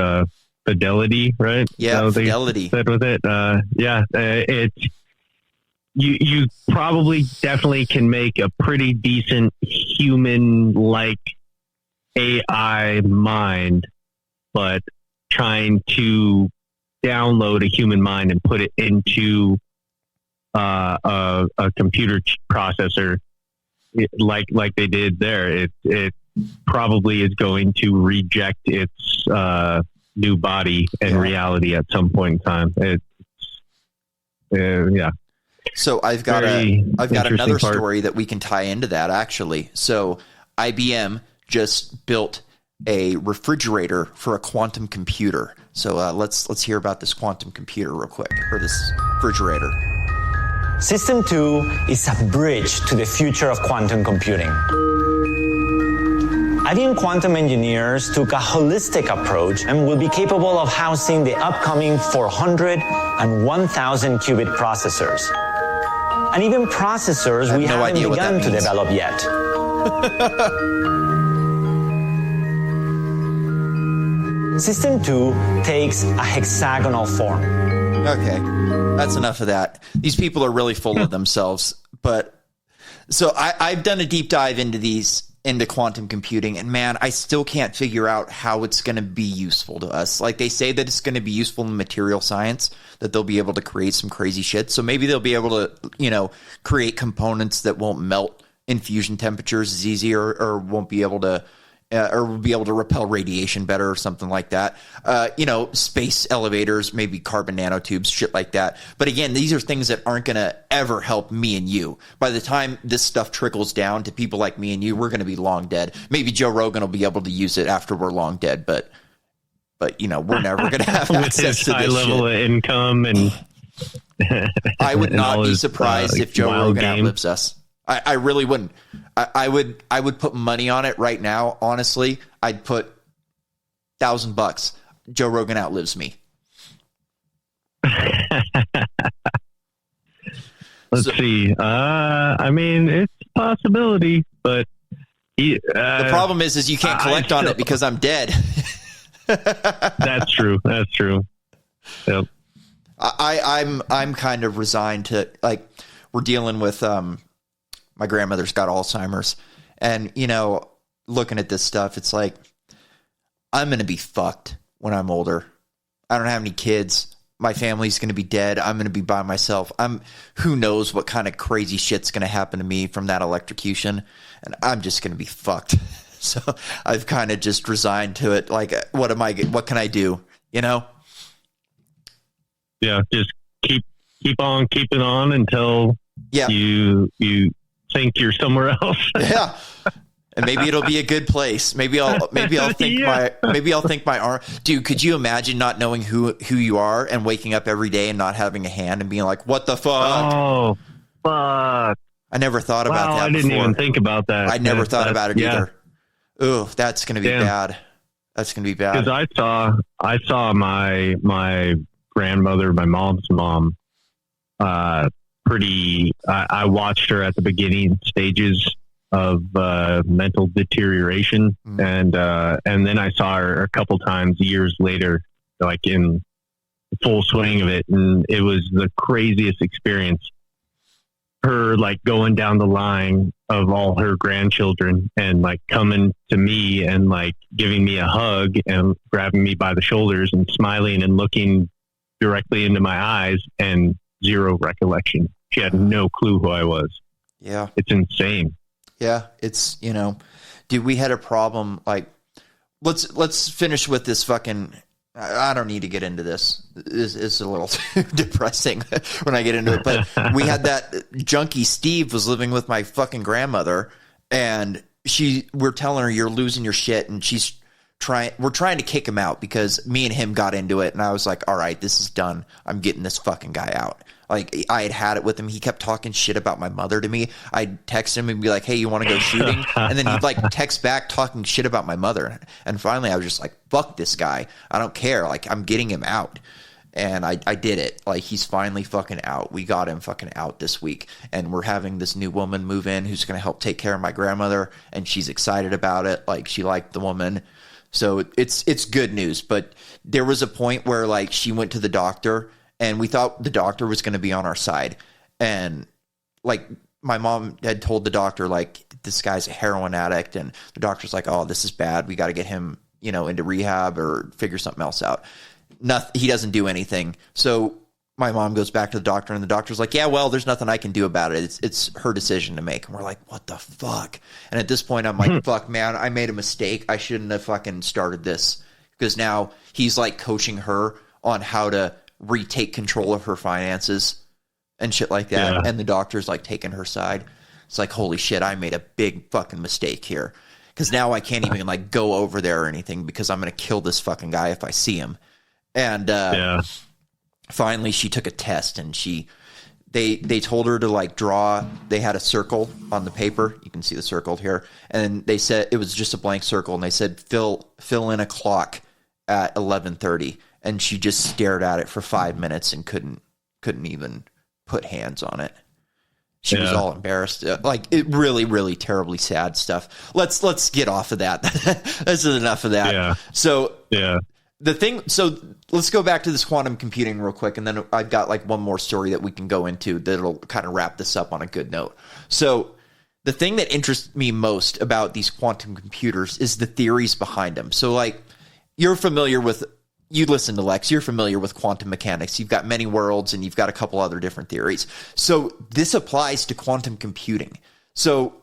S2: Fidelity, right?
S1: Yeah, Fidelity.
S2: Said with it. It's, you probably definitely can make a pretty decent human-like AI mind, but trying to download a human mind and put it into a computer processor, like they did there, it probably is going to reject its new body and reality at some point in time.
S1: So I've got another story that we can tie into that actually. So IBM just built a refrigerator for a quantum computer. So let's hear about this quantum computer real quick, or this refrigerator.
S18: System 2 is a bridge to the future of quantum computing. IBM quantum engineers took a holistic approach and will be capable of housing the upcoming 400 and 1,000 qubit processors. And even processors we haven't begun to develop yet. System 2 takes a hexagonal form.
S1: Okay, that's enough of that. These people are really full of themselves. But so I've done a deep dive into quantum computing, and man, I still can't figure out how it's going to be useful to us. Like, they say that it's going to be useful in material science, that they'll be able to create some crazy shit. So maybe they'll be able to, create components that won't melt in fusion temperatures as easy, or won't be able to, or will be able to repel radiation better or something like that. Space elevators, maybe carbon nanotubes, shit like that. But again, these are things that aren't going to ever help me and you. By the time this stuff trickles down to people like me and you, we're going to be long dead. Maybe Joe Rogan will be able to use it after we're long dead, but we're never going to have access to this
S2: high level of income, and
S1: I would not be surprised if Joe Rogan outlives us. I really wouldn't. I would put money on it right now. Honestly, I'd put $1,000. Joe Rogan outlives me.
S2: Let's see. I mean, it's a possibility, but
S1: the problem is you can't collect on it because I'm dead.
S2: That's true. That's true. Yep.
S1: I'm kind of resigned to, like, we're dealing with my grandmother's got Alzheimer's, and looking at this stuff, it's like, I'm going to be fucked when I'm older. I don't have any kids. My family's going to be dead. I'm going to be by myself. Who knows what kind of crazy shit's going to happen to me from that electrocution, and I'm just going to be fucked. So I've kind of just resigned to it. Like, what can I do?
S2: Yeah, just keep on keeping on until you think you're somewhere else.
S1: Yeah. And maybe it'll be a good place. Maybe I'll think my arm. Dude, could you imagine not knowing who you are and waking up every day and not having a hand and being like, what the fuck?
S2: Oh, fuck.
S1: I never thought about that
S2: I didn't even think about that.
S1: I never thought about it either. Ooh, that's going to be bad. That's going to be bad.
S2: Because I saw my grandmother, my mom's mom, I watched her at the beginning stages of mental deterioration, and then I saw her a couple times years later, like in the full swing of it, and it was the craziest experience. Her like going down the line of all her grandchildren and like coming to me and like giving me a hug and grabbing me by the shoulders and smiling and looking directly into my eyes, and zero recollection. She had no clue who I was.
S1: Yeah.
S2: It's insane.
S1: Yeah. It's, dude, we had a problem. Like, let's finish with this fucking, I don't need to get into this. It's a little too depressing when I get into it, but we had that junkie Steve was living with my fucking grandmother, and we're telling her, you're losing your shit. And we're trying to kick him out because me and him got into it. And I was like, all right, this is done. I'm getting this fucking guy out. Like, I had it with him. He kept talking shit about my mother to me. I'd text him and be like, hey, you want to go shooting? And then he'd like text back talking shit about my mother. And finally I was just like, fuck this guy. I don't care. Like, I'm getting him out. And I did it. Like, he's finally fucking out. We got him fucking out this week. And we're having this new woman move in who's going to help take care of my grandmother. And she's excited about it. Like, she liked the woman. So it's good news. But there was a point where like she went to the doctor, and we thought the doctor was going to be on our side. And like, my mom had told the doctor, like, this guy's a heroin addict. And the doctor's like, oh, this is bad. We got to get him, into rehab or figure something else out. He doesn't do anything. So my mom goes back to the doctor, and the doctor's like, yeah, well, there's nothing I can do about it. It's her decision to make. And we're like, what the fuck? And at this point, I'm like, fuck, man, I made a mistake. I shouldn't have fucking started this, because now he's like coaching her on how to retake control of her finances and shit like that. Yeah. And the doctor's like taking her side. It's like, holy shit, I made a big fucking mistake here, because now I can't even like go over there or anything, because I'm going to kill this fucking guy if I see him. And finally she took a test, and they told her to like draw. They had a circle on the paper. You can see the circle here. And they said it was just a blank circle. And they said, fill in a clock at 11:30. And she just stared at it for 5 minutes and couldn't even put hands on it. She was all embarrassed. Like, it really, really terribly sad stuff. Let's get off of that. This is enough of that.
S2: Yeah.
S1: So the thing, so let's go back to this quantum computing real quick, and then I've got like one more story that we can go into that'll kind of wrap this up on a good note. So the thing that interests me most about these quantum computers is the theories behind them. So like, you're familiar with, you listen to Lex, you're familiar with quantum mechanics. You've got many worlds and you've got a couple other different theories. So this applies to quantum computing. So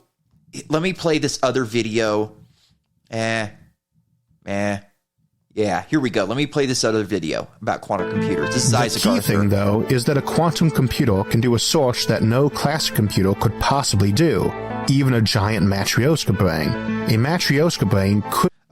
S1: let me play this other video. Yeah, here we go. Let me play this other video about quantum computers. This is Isaac Arthur.
S19: The key thing, though, is that a quantum computer can do a search that no classic computer could possibly do, even a giant Matryoshka brain. A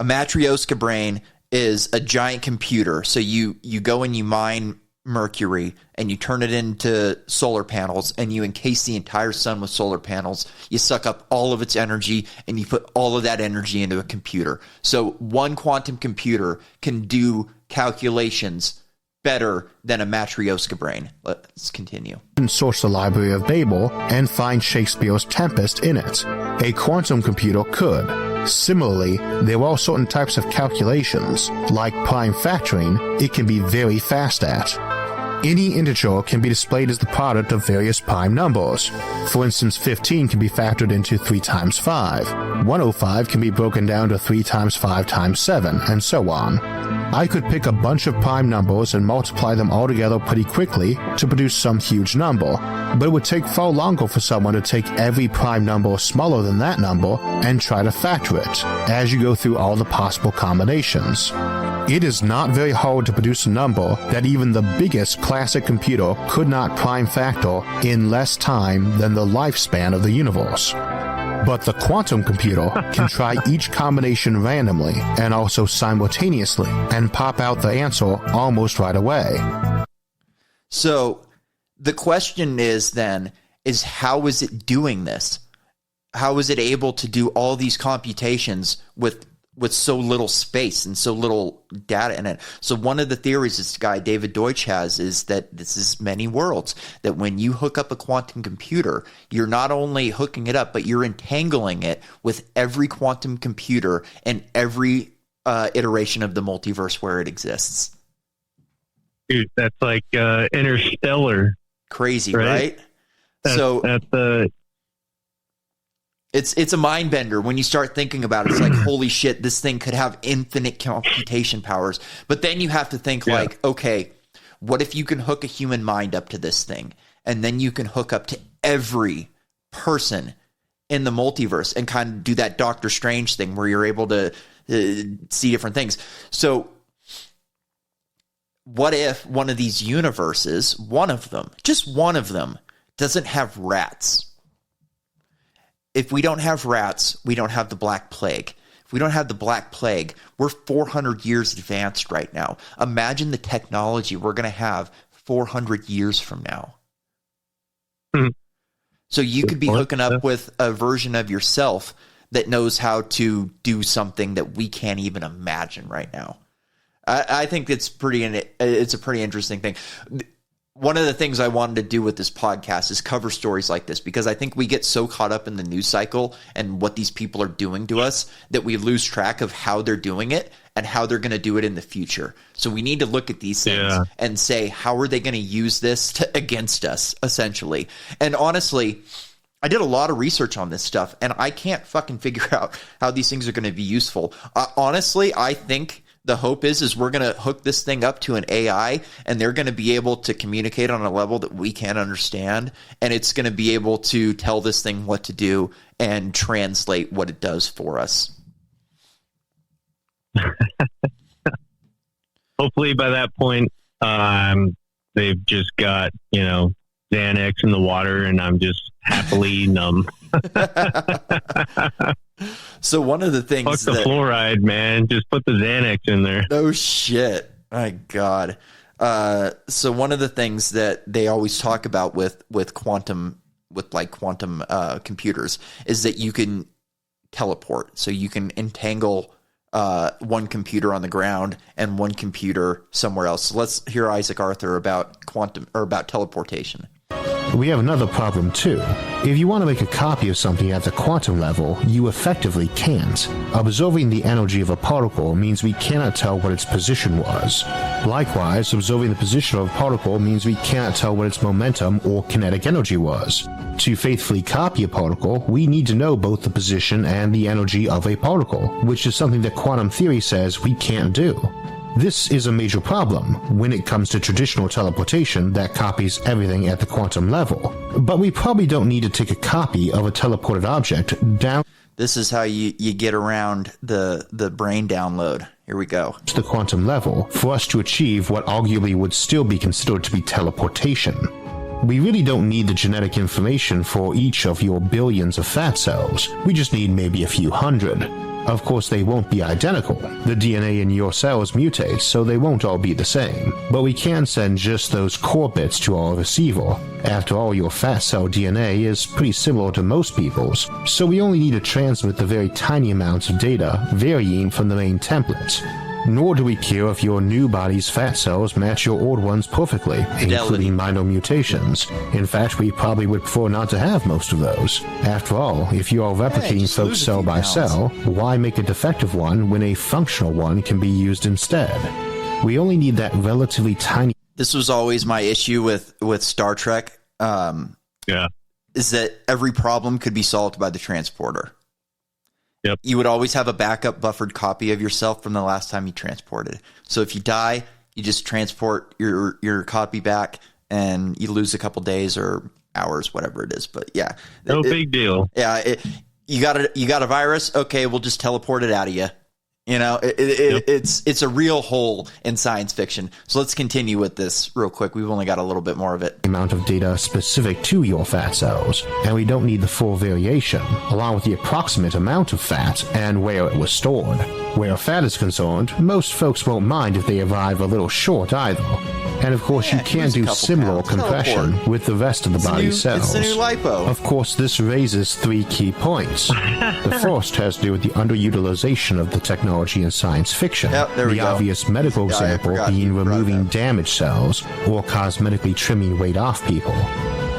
S19: Matryoshka brain is a giant computer. So you go and you mine mercury and you turn it into solar panels and you encase the entire sun with solar panels. You suck up all of its energy and you put all of that energy into a computer. So one quantum computer can do calculations better than a Matryoshka brain. Let's continue. Source the Library of Babel and find Shakespeare's Tempest in it. A quantum computer could. Similarly, there are certain types of calculations, like prime factoring, it can be very fast at. Any integer can be displayed as the product of various prime numbers. For instance, 15 can be factored into 3 times 5. 105 can be broken down to 3 times 5 times 7, and so on. I could pick a bunch of prime numbers and multiply them all together pretty quickly to produce some huge number, but it would take far longer for someone to take every prime number smaller than that number and try to factor it, as you go through all the possible combinations. It is not very hard to produce a number that even the biggest classic computer could not prime factor in less time than the lifespan of the universe. But the quantum computer can try each combination randomly and also simultaneously and pop out the answer almost right away.
S1: So the question is then, is how is it doing this? How is it able to do all these computations with so little space and so little data in it? So one of the theories this guy David Deutsch has is that this is many worlds, that when you hook up a quantum computer, you're not only hooking it up, but you're entangling it with every quantum computer and every iteration of the multiverse where it exists.
S2: Dude, that's like Interstellar.
S1: Crazy, right? It's a mind bender when you start thinking about it. It's like, holy shit, this thing could have infinite computation powers. But then you have to think like, okay, what if you can hook a human mind up to this thing? And then you can hook up to every person in the multiverse and kind of do that Doctor Strange thing where you're able to see different things. So what if one of these universes, just one of them, doesn't have rats? If we don't have rats, we don't have the Black Plague. If we don't have the Black Plague, we're 400 years advanced right now. Imagine the technology we're going to have 400 years from now. So you could be hooking up with a version of yourself that knows how to do something that we can't even imagine right now. I think it's a pretty interesting thing. One of the things I wanted to do with this podcast is cover stories like this, because I think we get so caught up in the news cycle and what these people are doing to us that we lose track of how they're doing it and how they're going to do it in the future. So we need to look at these things and say, how are they going to use this against us, essentially? And honestly, I did a lot of research on this stuff, and I can't fucking figure out how these things are going to be useful. Honestly, I think the hope is we're going to hook this thing up to an AI, and they're going to be able to communicate on a level that we can't understand, and it's going to be able to tell this thing what to do and translate what it does for us.
S2: Hopefully by that point, they've just got, Xanax in the water, and I'm just happily numb.
S1: So one of the things,
S2: fuck the fluoride, man. Just put the Xanax in there.
S1: No shit. My God. So one of the things that they always talk about with quantum computers is that you can teleport. So you can entangle one computer on the ground and one computer somewhere else. So let's hear Isaac Arthur about teleportation.
S20: We have another problem too. If you want to make a copy of something at the quantum level, you effectively can't. Observing the energy of a particle means we cannot tell what its position was. Likewise, observing the position of a particle means we cannot tell what its momentum or kinetic energy was. To faithfully copy a particle, we need to know both the position and the energy of a particle, which is something that quantum theory says we can't do. This is a major problem when it comes to traditional teleportation that copies everything at the quantum level. But we probably don't need to take a copy of a teleported object down.
S19: This is how you get around the brain download. Here we go.
S20: To the quantum level for us to achieve what arguably would still be considered to be teleportation. We really don't need the genetic information for each of your billions of fat cells. We just need maybe a few hundred. Of course, they won't be identical. The DNA in your cells mutates, so they won't all be the same. But we can send just those core bits to our receiver. After all, your fat cell DNA is pretty similar to most people's, so we only need to transmit the very tiny amounts of data varying from the main template. Nor do we care if your new body's fat cells match your old ones perfectly, including minor mutations. In fact, we probably would prefer not to have most of those. After all, if you are replicating folks cell by cell, why make a defective one when a functional one can be used instead? We only need that relatively tiny...
S19: This was always my issue with Star Trek. Is that every problem could be solved by the transporter.
S2: Yep.
S19: You would always have a backup buffered copy of yourself from the last time you transported. So if you die, you just transport your copy back and you lose a couple days or hours, whatever it is. But yeah,
S2: no big deal.
S19: Yeah. You got a virus. Okay. We'll just teleport it out of you. You know, it's a real hole in science fiction. So let's continue with this real quick. We've only got a little bit more of it.
S20: Amount of data specific to your fat cells, and we don't need the full variation, along with the approximate amount of fat and where it was stored. Where fat is concerned, most folks won't mind if they arrive a little short either. And of course, you can do similar compression with the rest of the body's cells.
S19: It's a new lipo.
S20: Of course, this raises 3 key points. The first has to do with the underutilization of the technology in science fiction. The obvious medical example being removing damaged cells or cosmetically trimming weight off people.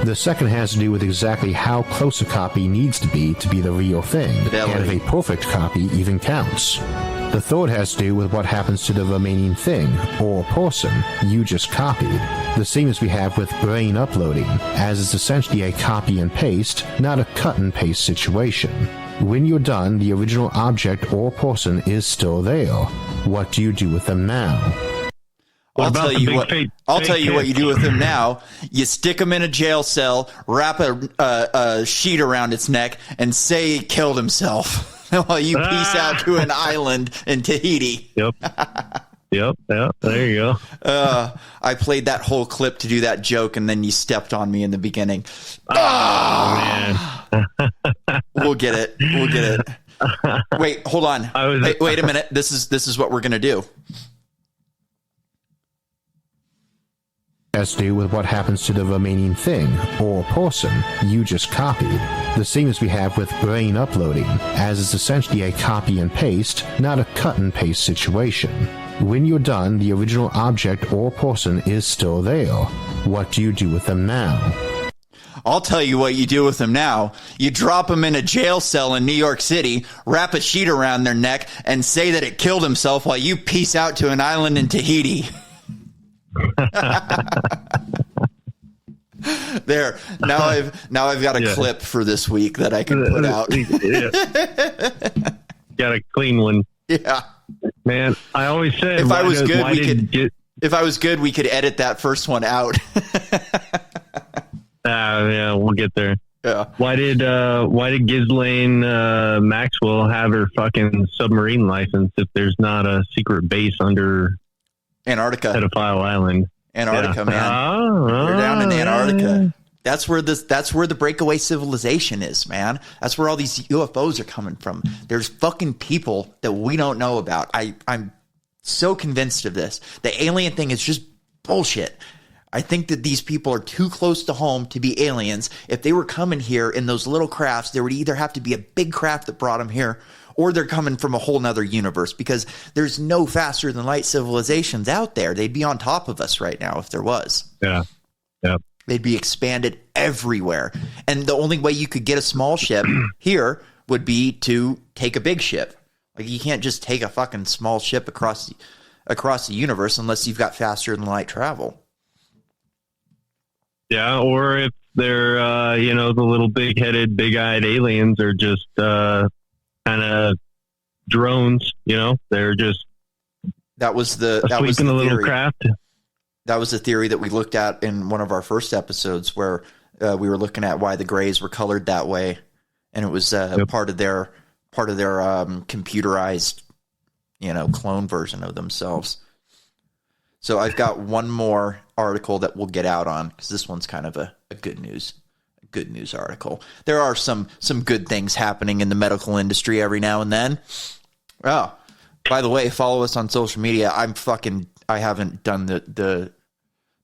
S20: The second has to do with exactly how close a copy needs to be the real thing, and if a perfect copy even counts. The third has to do with what happens to the remaining thing, or person, you just copied. The same as we have with brain uploading, as it's essentially a copy and paste, not a cut and paste situation. When you're done, the original object or person is still there. What do you do with them now?
S19: I'll tell you what you do with him now. You stick him in a jail cell, wrap a sheet around its neck, and say he killed himself while you peace out to an island in Tahiti.
S2: Yep. There you go.
S19: I played that whole clip to do that joke, and then you stepped on me in the beginning.
S2: Man.
S19: We'll get it. Wait, hold on. Wait a minute. This is what we're gonna do.
S20: Has to do with what happens to the remaining thing, or person, you just copied. The same as we have with brain uploading, as it's essentially a copy and paste, not a cut and paste situation. When you're done, the original object or person is still there. What do you do with them now?
S19: I'll tell you what you do with them now. You drop them in a jail cell in New York City, wrap a sheet around their neck, and say that it killed himself while you peace out to an island in Tahiti. There. Now I've got a clip for this week that I can put out.
S2: Got a clean one.
S19: Yeah.
S2: Man, I always said
S19: if I was good, we could edit that first one out.
S2: Yeah, we'll get there.
S19: Yeah.
S2: Why did Ghislaine Maxwell have her fucking submarine license if there's not a secret base under
S19: Antarctica,
S2: Pedophile Island?
S19: Antarctica, man. You're down in Antarctica. That's where the breakaway civilization is, man. That's where all these UFOs are coming from. There's fucking people that we don't know about. I'm so convinced of this. The alien thing is just bullshit. I think that these people are too close to home to be aliens. If they were coming here in those little crafts, there would either have to be a big craft that brought them here, or they're coming from a whole nother universe, because there's no faster than light civilizations out there. They'd be on top of us right now if there was.
S2: Yeah.
S19: They'd be expanded everywhere. And the only way you could get a small ship here would be to take a big ship. Like, you can't just take a fucking small ship across the universe unless you've got faster than light travel.
S2: Yeah, or if they're, the little big-headed, big-eyed aliens are just kind of drones, they're just
S19: that was the
S2: little craft.
S19: That was the theory that we looked at in one of our first episodes, where we were looking at why the Greys were colored that way, and it was part of their computerized, clone version of themselves. So I've got one more article that we'll get out on, because this one's kind of a good news article. There are some good things happening in the medical industry every now and then. Oh, by the way, follow us on social media. I haven't done the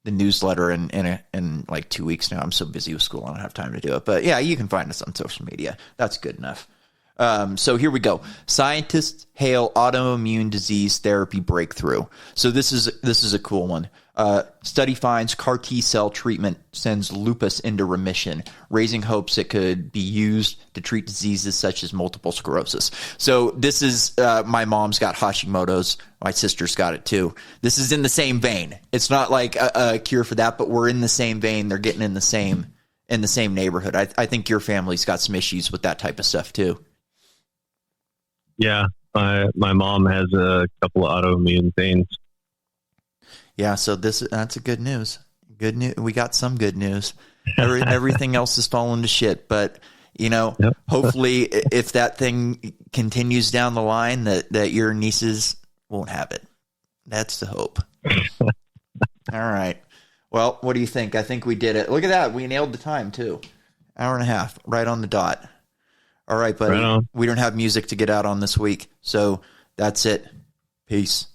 S19: newsletter in like 2 weeks now. I'm so busy with school, I don't have time to do it. But yeah, you can find us on social media. That's good enough. So here we go. Scientists hail autoimmune disease therapy breakthrough. So this is a cool one. Study finds CAR T-cell treatment sends lupus into remission, raising hopes it could be used to treat diseases such as multiple sclerosis. So this is, my mom's got Hashimoto's. My sister's got it too. This is in the same vein. It's not like a cure for that, but we're in the same vein. They're getting in the same neighborhood. I think your family's got some issues with that type of stuff too.
S2: Yeah, my mom has a couple of autoimmune things.
S19: Yeah, so that's a good news. Good news. We got some good news. Everything else is falling to shit, but hopefully, if that thing continues down the line, that your nieces won't have it. That's the hope. All right. Well, what do you think? I think we did it. Look at that. We nailed the time too. Hour and a half, right on the dot. All right, buddy. Right, we don't have music to get out on this week, so that's it. Peace.